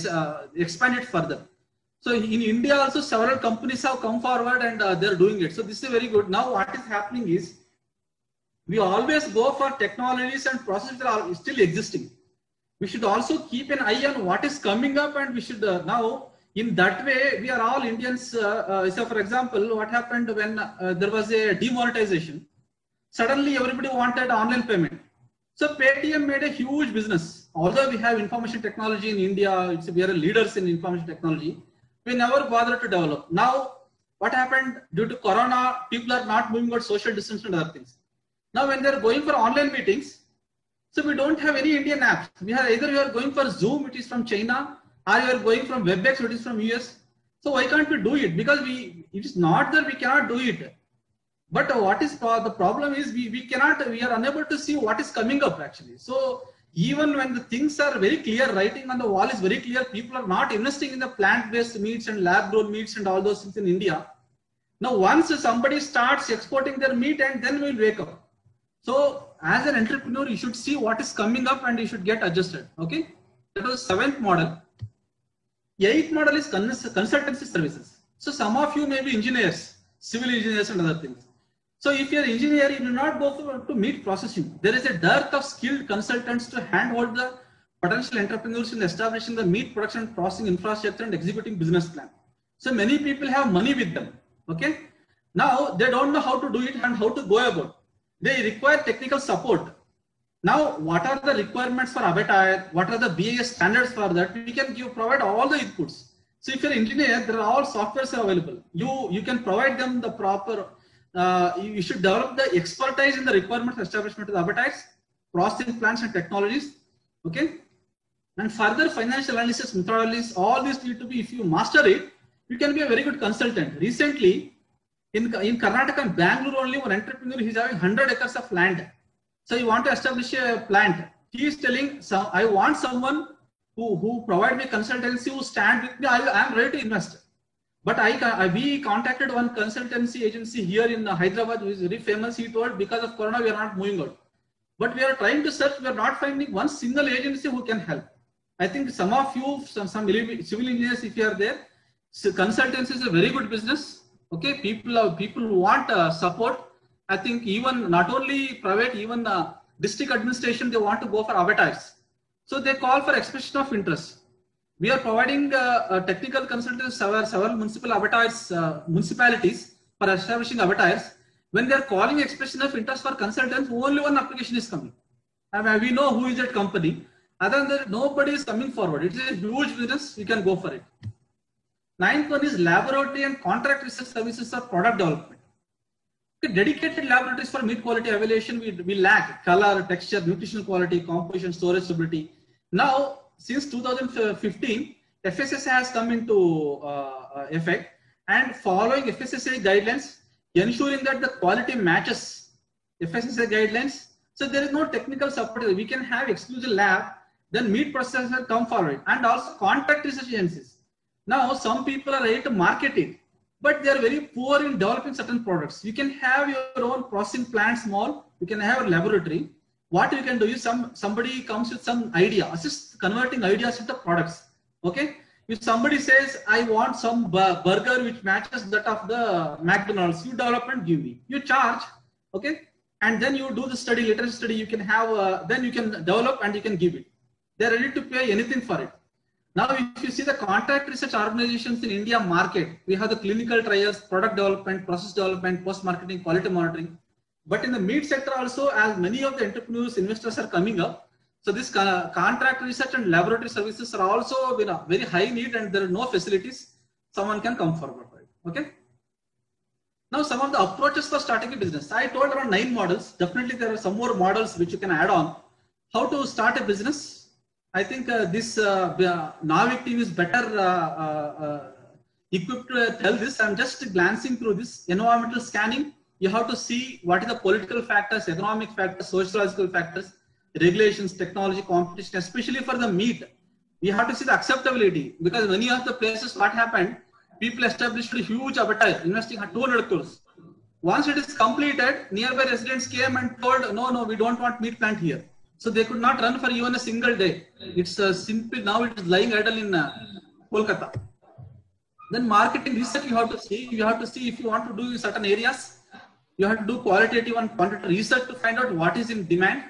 expand it further. So in India also several companies have come forward and they're doing it. So this is very good. Now what is happening is, we always go for technologies and processes that are still existing. We should also keep an eye on what is coming up, and we should now In that way, we are all Indians. So, for example, what happened when there was a demonetization? Suddenly, everybody wanted online payment. So, Paytm made a huge business. Although we have information technology in India, we are leaders in information technology. We never bothered to develop. Now, what happened due to Corona? People are not moving about social distance and other things. Now, when they are going for online meetings, so we don't have any Indian apps. We have either you are going for Zoom, which is from China, or you are going from WebEx, which is from US. So why can't we do it? Because it is not that we cannot do it. But what is the problem is we are unable to see what is coming up actually. So even when the things are very clear, writing on the wall is very clear, people are not investing in the plant-based meats and lab-grown meats and all those things in India. Now once somebody starts exporting their meat, and then we'll wake up. So as an entrepreneur, you should see what is coming up and you should get adjusted. Okay. That was 7th model. 8th model is consultancy services. So some of you may be engineers, civil engineers and other things. So if you're an engineer, you do not go to meat processing. There is a dearth of skilled consultants to handhold the potential entrepreneurs in establishing the meat production and processing infrastructure and executing business plan. So many people have money with them. Okay. Now they don't know how to do it and how to go about. They require technical support. Now, what are the requirements for abattoir? What are the BIS standards for that? We can provide all the inputs. So if you're an engineer, there are all softwares available. You can provide them the proper, you should develop the expertise in the requirements establishment of the abattoirs, processing plants and technologies. Okay. And further financial analysis methodologies, all these need to be, if you master it, you can be a very good consultant. Recently, in Karnataka and Bangalore only, one entrepreneur, he's having 100 acres of land. So you want to establish a plant. He is telling, so I want someone who provide me consultancy, who stand with me. I am ready to invest. But we contacted one consultancy agency here in Hyderabad, who is very famous. He told, because of Corona, we are not moving out. But we are trying to search. We are not finding one single agency who can help. I think some of you, some civil engineers, if you are there, so consultancy is a very good business. Okay, people who want support. I think even not only private, even district administration, they want to go for abattoirs. So they call for expression of interest. We are providing technical consultants several municipal abattoirs, municipalities for establishing abattoirs. When they are calling expression of interest for consultants, only one application is coming. And we know who is that company. Other than that, nobody is coming forward. It is a huge business. We can go for it. 9th one is laboratory and contract research services for product development. Okay, dedicated laboratories for meat quality evaluation, we lack color, texture, nutritional quality, composition, storage stability. Now, since 2015, FSSAI has come into effect, and following FSSAI guidelines, ensuring that the quality matches FSSAI guidelines. So there is no technical support. We can have exclusive lab, then meat processors come forward, and also contract research agencies. Now, some people are ready to market it, but they are very poor in developing certain products. You can have your own processing plant small, you can have a laboratory. What you can do is somebody comes with some idea, just converting ideas into products. Okay. If somebody says, I want some burger which matches that of the McDonald's, you develop and give me. You charge, okay, and then you do the study, literature study. You can have, then you can develop and you can give it. They are ready to pay anything for it. Now, if you see the contract research organizations in India market, we have the clinical trials, product development, process development, post-marketing, quality monitoring. But in the meat sector also, as many of the entrepreneurs, investors are coming up, so this contract research and laboratory services are also in a very high need, and there are no facilities. Someone can come forward for it. Okay. Now, some of the approaches for starting a business. I told around 9 models. Definitely, there are some more models which you can add on. How to start a business. I think this NAVIC team is better equipped to tell this. I'm just glancing through this. Environmental scanning. You have to see what is the political factors, economic factors, sociological factors, regulations, technology, competition, especially for the meat. You have to see the acceptability, because many of the places, what happened, people established a huge appetite, investing 200 crores. Once it is completed, nearby residents came and told, no, we don't want meat plant here. So they could not run for even a single day. It's simply, now it is lying idle in Kolkata. Then marketing research you have to see. You have to see if you want to do certain areas. You have to do qualitative and quantitative research to find out what is in demand.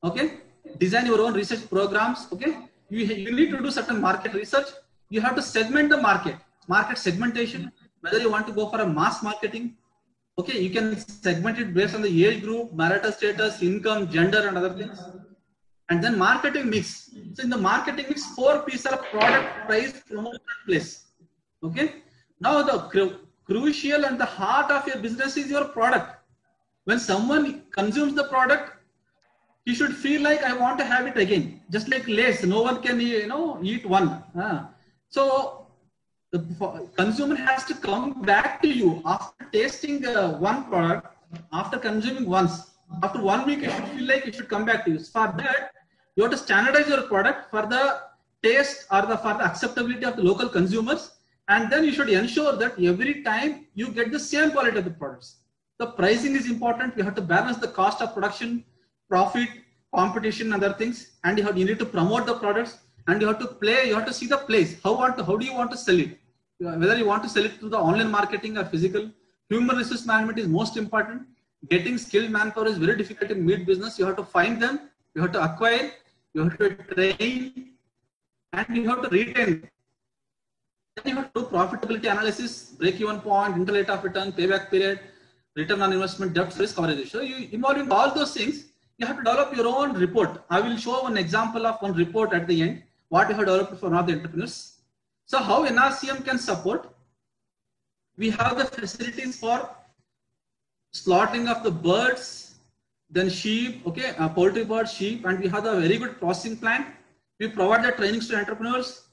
Okay. Design your own research programs. Okay. You need to do certain market research. you have to segment the market segmentation, whether you want to go for a mass marketing. Okay, you can segment it based on the age group, marital status, income, gender, and other things. And then marketing mix. So in the marketing mix, 4 P's are product, price, promotion, place. Okay. Now the crucial and the heart of your business is your product. When someone consumes the product, he should feel like I want to have it again. Just like Lays, no one can eat one. So the consumer has to come back to you after tasting one product, after consuming once. After 1 week, you should feel like it should come back to you. So for that, you have to standardize your product for the taste or for the acceptability of the local consumers. And then you should ensure that every time you get the same quality of the products. The pricing is important. You have to balance the cost of production, profit, competition, other things. And you need to promote the products. And you have to see the place. How do you want to sell it? Whether you want to sell it through the online marketing or physical. Human resource management is most important. Getting skilled manpower is very difficult in meat business. You have to find them. You have to acquire. You have to train. And you have to retain. Then you have to do profitability analysis, break-even point, internal rate of return, payback period, return on investment, debt service coverage ratio. You involve all those things. You have to develop your own report. I will show one example of one report at the end, what you have developed for one of the entrepreneurs. So how NRCM can support? We have the facilities for slaughtering of the birds, then sheep, okay, poultry birds, sheep, and we have a very good processing plant. We provide the trainings to entrepreneurs.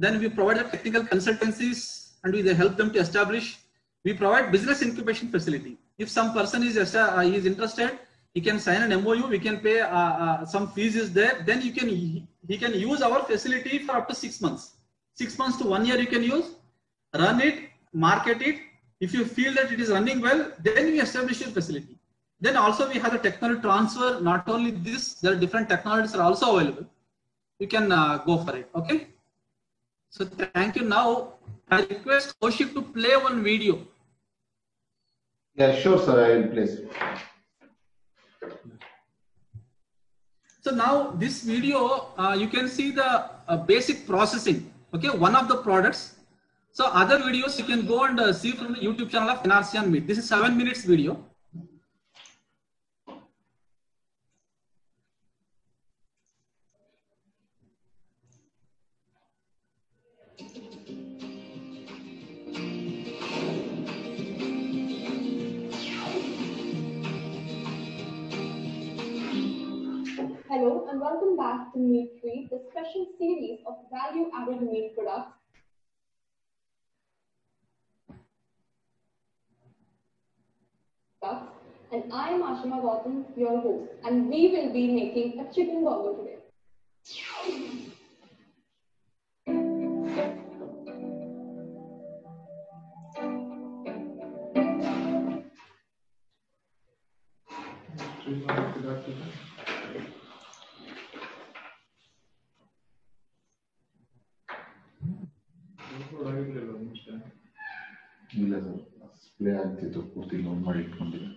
Then we provide the technical consultancies and we help them to establish. We provide business incubation facility. If some person is interested, he can sign an MOU. We can pay some fees is there. Then he can use our facility for up to 6 months. 6 months to 1 year you can use, run it, market it. If you feel that it is running well, then we establish your facility. Then also we have the technology transfer. Not only this, there are different technologies are also available. You can go for it. Okay. So thank you. Now I request Kaushik to play one video. Yeah, sure, sir. I will place. So now this video, you can see the basic processing. Okay, one of the products. So other videos you can go and see from the YouTube channel of NRCM Meet. This is 7 minutes video. Hello and welcome back to Meat Treat, the special series of value-added meat products. And I am Ashima Gautam, your host, and we will be making a chicken burger today. ಇಲ್ಲ sir ಸ್ಪ್ಲೇ ಆಗ್ತಿತ್ತು ಪೂರ್ತಿ loan ಮಾಡಿ ಇಟ್ಕೊಂಡಿದ್ದೆ.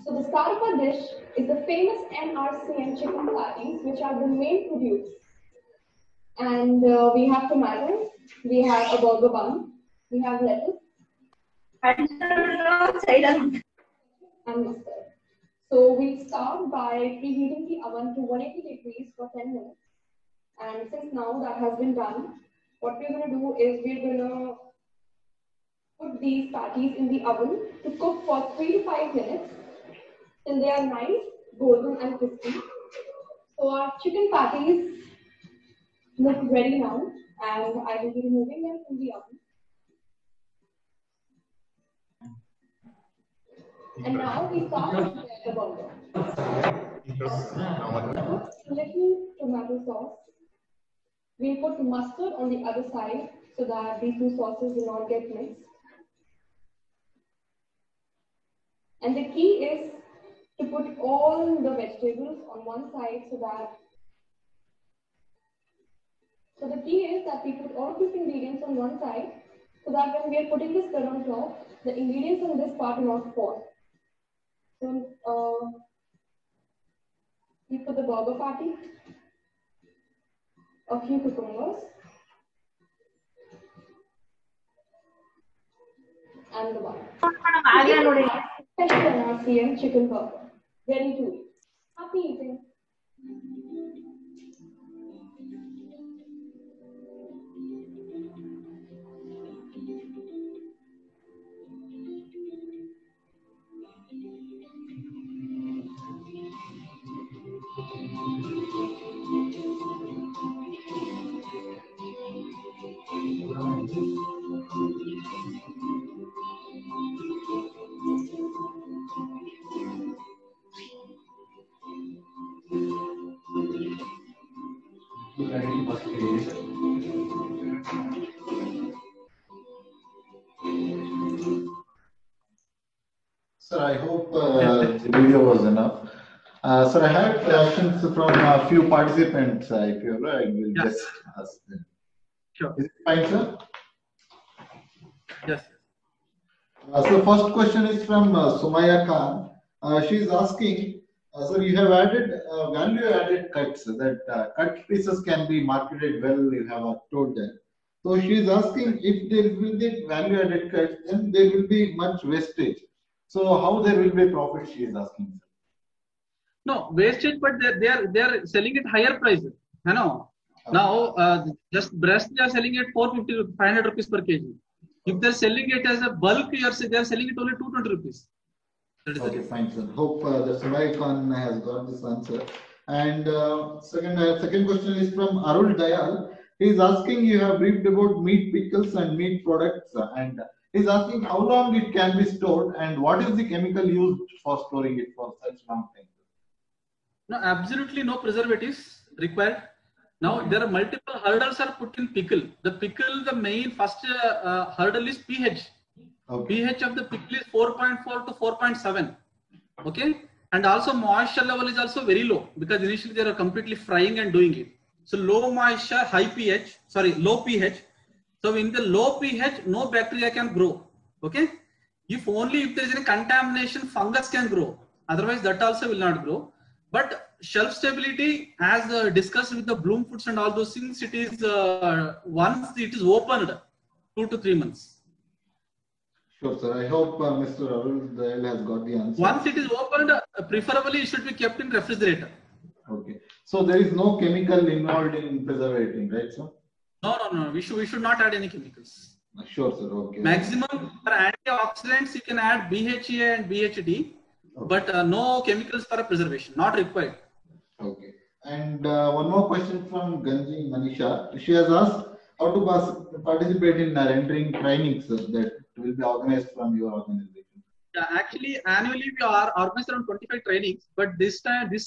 So the star of our dish is the famous NRCM chicken patties, which are the main produce. And we have tomatoes, we have a burger bun, we have lettuce, and mustard. So we start by preheating the oven to 180 degrees for 10 minutes. And since now that has been done, what we're going to do is we're going to put these patties in the oven to cook for 3 to 5 minutes till they are nice, golden and crispy. So our chicken patties look ready now, and I will be removing them from the oven. And now we start with the burger. Little tomato sauce. We put mustard on the other side so that these two sauces will not get mixed. And the key is to put all the vegetables on one side so the key is that we put all these ingredients on one side so that when we are putting the spread on top, the ingredients on this part will not fall. So we put the burger patty, a few cucumbers, and the bun. Special NRCM chicken burger. Ready to eat. Happy eating. Sir, I hope the video was enough. Sir, I have questions from a few participants. If you're right, we'll just ask them. Sure. Is it fine, sir? Yes. So first question is from Sumaya Khan. She's asking, Sir, you have added value-added cuts that cut pieces can be marketed well. You have told that. So she is asking if there will be value-added cuts, then there will be much wastage. So how there will be profit? She is asking. Sir. No wastage, but they are selling it higher prices. You know. Okay. Now just breast they are selling it 450 500 rupees per kg. If they are selling it as a bulk, they are selling it only 220 rupees. Okay, fine, sir. Hope the Subaikon has got this answer. And second question is from Arul Dayal. He is asking, you have briefed about meat pickles and meat products, and he is asking how long it can be stored and what is the chemical used for storing it for such long time. No, absolutely no preservatives required. Now there are multiple hurdles are put in pickle. The main first hurdle is pH. Okay. pH of the pickle is 4.4 to 4.7. Okay, and also moisture level is also very low because initially they are completely frying and doing it. So low moisture, low pH. So in the low pH, no bacteria can grow. Okay, if there is any contamination, fungus can grow. Otherwise, that also will not grow. But shelf stability, as discussed with the Bloom Foods and all those things, it is once it is opened, 2 to 3 months. Sure, sir. I hope Mr. Arul Dayal has got the answer. Once it is opened, preferably it should be kept in refrigerator. Okay. So there is no chemical involved in preservating, right, sir? No. We should not add any chemicals. Sure, sir. Okay. Maximum for antioxidants, you can add BHA and BHD, okay. But no chemicals for preservation, not required. Okay. And one more question from Ganji Manisha. She has asked how to participate in rendering trainings that will be organized from your organization. Yeah, actually, annually we are organized around 25 trainings, but this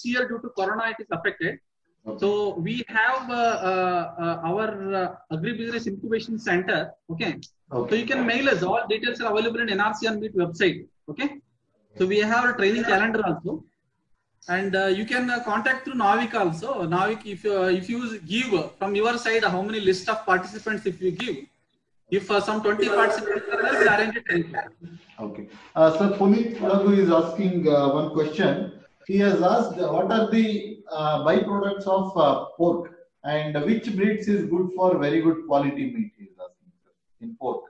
year due to Corona, it is affected. Okay. So we have our Agri-Business Incubation Center. Okay. So you can mail us. All details are available in NRC and Meet website. Okay. So we have a training calendar also, and you can contact through Navik also. Navik, if you give from your side how many list of participants if you give. If some 20 participants are there, we'll arrange a training. Okay. Sir, Puneet Raghu is asking one question. He has asked what are the byproducts of pork and which breeds is good for very good quality meat, he is asking, sir, in pork.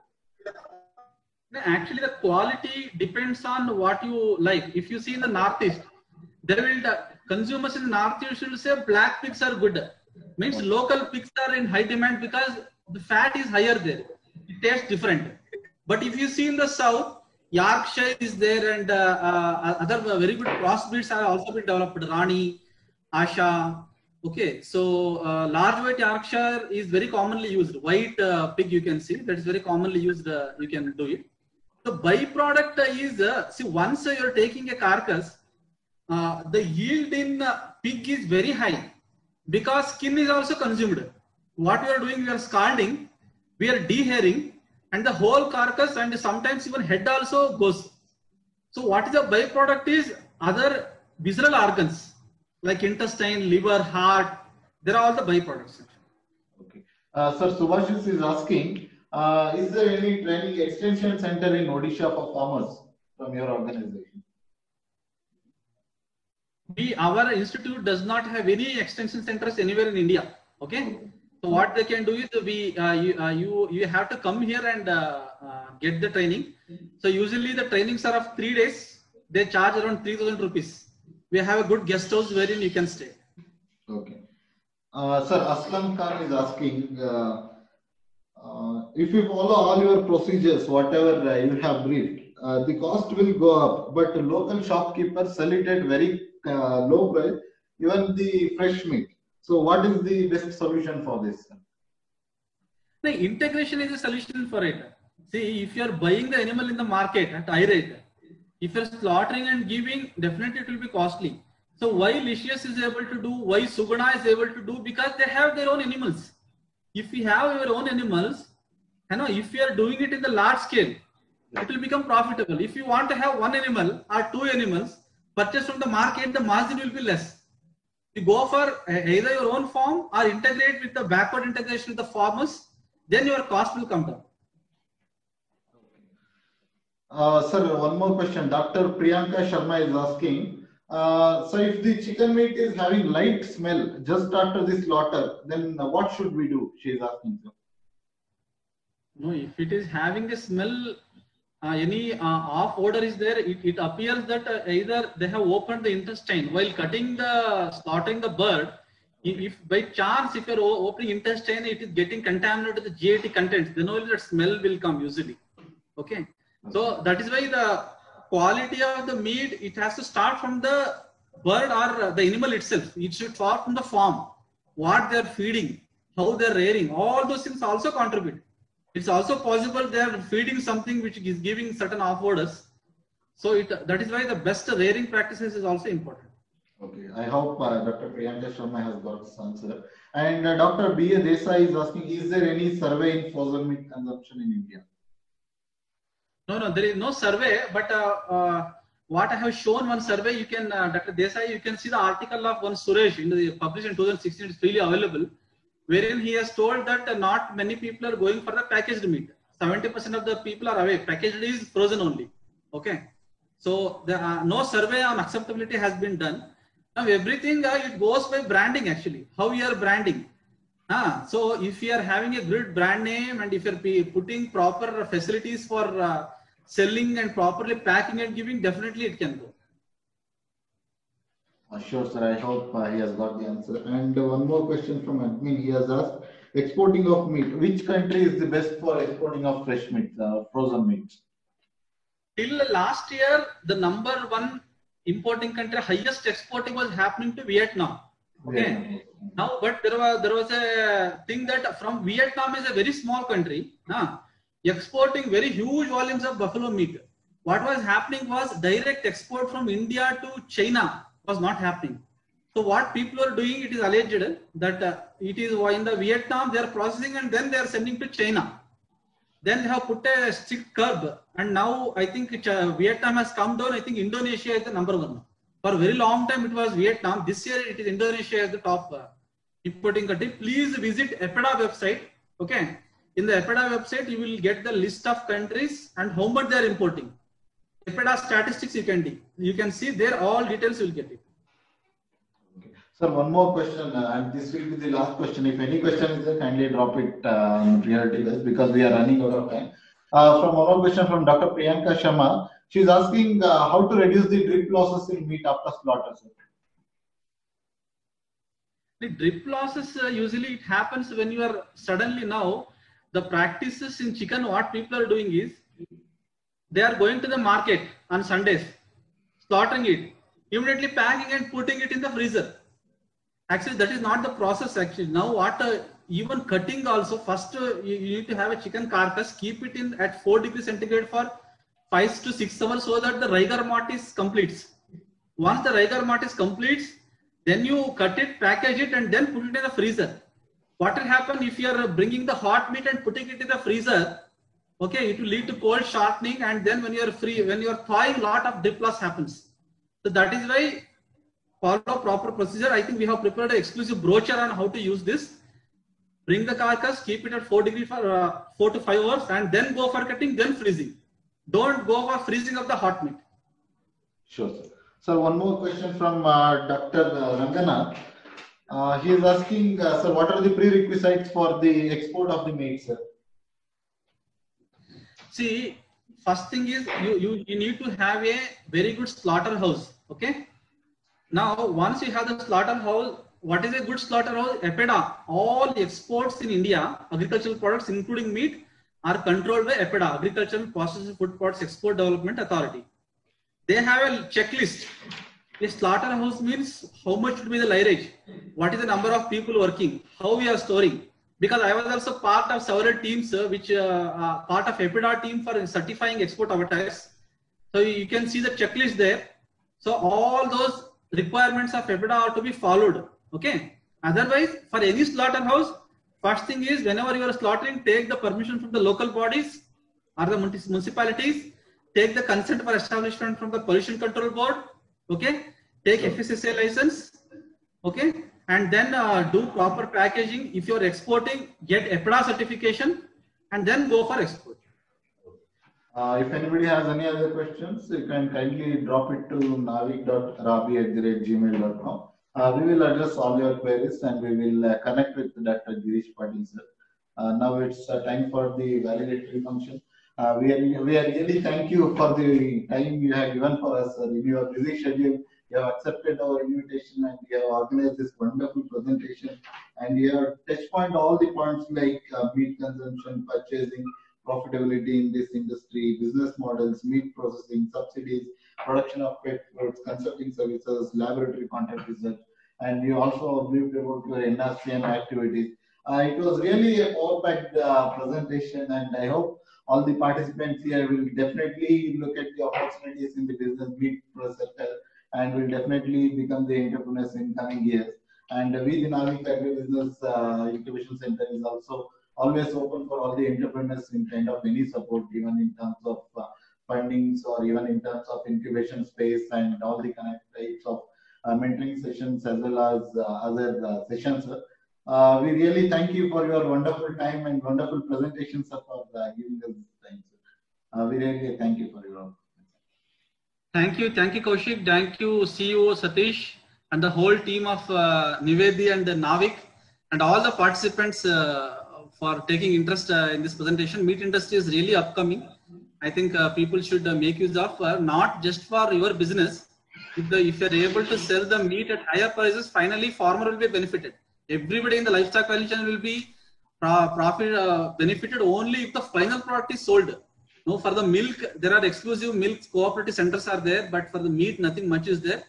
Actually, the quality depends on what you like. If you see in the Northeast, consumers in the Northeast will say black pigs are good. Means local pigs are in high demand because the fat is higher there. It tastes different. But if you see in the South, Yorkshire is there and other very good crossbreeds have also been developed. Rani, Asha. Okay, so large weight Yorkshire is very commonly used. White pig you can see, that is very commonly used. You can do it. The byproduct is, see, once you are taking a carcass, the yield in pig is very high because skin is also consumed. What we are doing, we are scalding, we are dehairing, and the whole carcass and sometimes even head also goes. So what is the byproduct is other visceral organs like intestine, liver, heart. There are all the byproducts. Okay. Sir, Subhashis is asking, is there any training extension center in Odisha for farmers from your organization? Our institute does not have any extension centers anywhere in India. Okay. So what they can do is you have to come here and get the training. So usually the trainings are of 3 days. They charge around 3,000 rupees. We have a good guest house wherein you can stay. Okay. Sir, Aslam Khan is asking, if you follow all your procedures, whatever you have briefed, the cost will go up, but local shopkeepers sell it at very low price, even the fresh meat. So what is the best solution for this? The integration is a solution for it. See, if you are buying the animal in the market at high rate, if you are slaughtering and giving, definitely it will be costly. So why Licious is able to do, why Suguna is able to do, because they have their own animals. If we have our own animals, if you are doing it in the large scale, it will become profitable. If you want to have one animal or two animals purchased from the market, the margin will be less. You go for either your own farm or integrate with the backward integration with the farmers, then your cost will come down. Sir, one more question. Dr. Priyanka Sharma is asking, So if the chicken meat is having light smell just after the slaughter, then what should we do? She is asking. No, if it is having a smell, any off odor is there, it appears that either they have opened the intestine while slaughtering the bird. If by chance, if you're opening intestine, it is getting contaminated with the GAT contents, then only that smell will come usually. Okay. So that is why the quality of the meat, it has to start from the bird or the animal itself. It should start from the farm, what they're feeding, how they're rearing, all those things also contribute. It's also possible they are feeding something which is giving certain off odors. So that is why the best rearing practices is also important. Okay, I hope Dr. Priyanka Sharma has got this answer. And Dr. B.A. Desai is asking, is there any survey in frozen meat consumption in India? No, there is no survey, but what I have shown one survey, you can, Dr. Desai, you can see the article of one Suresh published in 2016, it's freely available, wherein he has told that not many people are going for the packaged meat. 70% of the people are away. Packaged is frozen only. Okay. So no survey on acceptability has been done. Now everything it goes by branding actually. How you are branding. So if you are having a good brand name and if you are putting proper facilities for selling and properly packing and giving, definitely it can go. Sure, sir. I hope he has got the answer. And one more question from admin. He has asked, exporting of meat. Which country is the best for exporting of fresh meat, frozen meat? Till last year, the number one importing country, highest exporting was happening to Vietnam. Okay. Now, but there was a thing that from Vietnam is a very small country, exporting very huge volumes of buffalo meat. What was happening was direct export from India to China was not happening. So what people are doing, it is alleged that it is in the Vietnam, they are processing and then they are sending to China. Then they have put a strict curb, and now I think Vietnam has come down. I think Indonesia is the number one. For a very long time, it was Vietnam. This year, it is Indonesia as the top importing country. Please visit EPEDA website. Okay, in the EPEDA website, you will get the list of countries and how much they are importing. EPEDA statistics you can see there, all details you will get it. Okay. Sir, one more question, and this will be the last question. If any question is there, kindly drop it on priority list because we are running out of time. From one more question from Dr. Priyanka Sharma. She is asking how to reduce the drip losses in meat after slaughter. Sir. The drip losses usually it happens when you are suddenly now the practices in chicken. What people are doing is they are going to the market on Sundays, slaughtering it, immediately packing and putting it in the freezer. Actually, that is not the process. Actually, now what even cutting also first you need to have a chicken carcass, keep it in at 4 degrees centigrade for 5 to 6 hours so that the rigor mortis completes. Once the rigor mortis completes, then you cut it, package it, and then put it in the freezer. What will happen if you are bringing the hot meat and putting it in the freezer? Okay, it will lead to cold shortening, and then when you are thawing, lot of drip loss happens. So that is why follow proper procedure. I think we have prepared an exclusive brochure on how to use this. Bring the carcass, keep it at 4 degrees for 4 to 5 hours, and then go for cutting, then freezing. Don't go for freezing of the hot meat. Sure, sir. Sir, one more question from Dr. Rangana. He is asking, sir, what are the prerequisites for the export of the meat, sir? See, first thing is you need to have a very good slaughterhouse. Okay. Now, once you have the slaughterhouse, what is a good slaughterhouse? EPEDA. All exports in India, agricultural products, including meat, are controlled by EPEDA, Agricultural Processed Food Products Export Development Authority. They have a checklist. A slaughterhouse means how much would be the lineage, what is the number of people working, how we are storing. Because I was also part of several teams, which part of EPEDA team for certifying export avatars. So you can see the checklist there. So all those requirements of EPEDA are to be followed. Okay. Otherwise, for any slaughterhouse, first thing is whenever you are slaughtering, take the permission from the local bodies or the municipalities. Take the consent for establishment from the Pollution Control Board. Okay. Take FSSAI license. Okay. And then do proper packaging. If you are exporting, get EPEDA certification and then go for export. If anybody has any other questions, you can kindly drop it to navik.rabi@gmail.com. We will address all your queries and we will connect with Dr. Girish Patil, sir. Now it's time for the validatory function. We are really thank you for the time you have given for us in your busy schedule. You have accepted our invitation and you have organized this wonderful presentation. And you have touched point all the points like meat consumption, purchasing, profitability in this industry, business models, meat processing, subsidies, production of pet foods, consulting services, laboratory contact research, and you also briefed about your NRCM activities. It was really a power-packed presentation, and I hope all the participants here will definitely look at the opportunities in the business meat sector and will definitely become the entrepreneurs in coming years. And we, the Navik Agribusiness Incubation Center, is also always open for all the entrepreneurs in kind of any support, even in terms of fundings or even in terms of incubation space and all the kind of types of mentoring sessions as well as other sessions. We really thank you for your wonderful time and wonderful presentations for giving us time. We really thank you for your. Thank you, Kaushik. Thank you, CEO Satish and the whole team of Nivedi and Navik and all the participants for taking interest in this presentation. Meat industry is really upcoming. I think people should make use of not just for your business. If you are able to sell the meat at higher prices, finally farmer will be benefited. Everybody in the livestock value chain will be benefited only if the final product is sold. No, for the milk, there are exclusive milk cooperative centers are there, but for the meat, nothing much is there.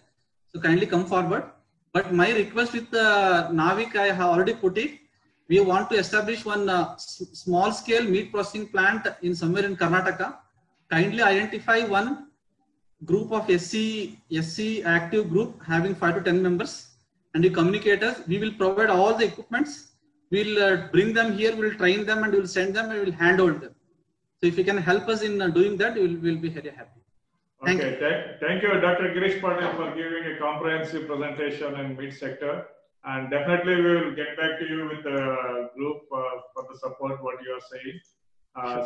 So kindly come forward. But my request with Navik, I have already put it. We want to establish one small scale meat processing plant in somewhere in Karnataka. Kindly identify one group of SC active group having 5 to 10 members and you communicate us. We will provide all the equipments. We'll bring them here, we'll train them and we'll send them and we'll handhold them. So if you can help us in doing that, we'll be very happy. Thank you, Dr. Girish Patil, for giving a comprehensive presentation in meat sector. And definitely we will get back to you with the group for the support what you are saying.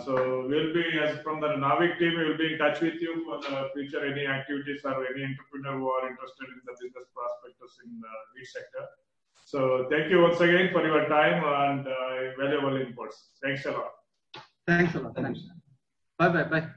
So we'll be, as from the Navik team, we will be in touch with you for the future any activities or any entrepreneur who are interested in the business prospectus in the meat sector. So thank you once again for your time and valuable inputs. Thanks a lot. Thanks a lot. Thanks. Bye.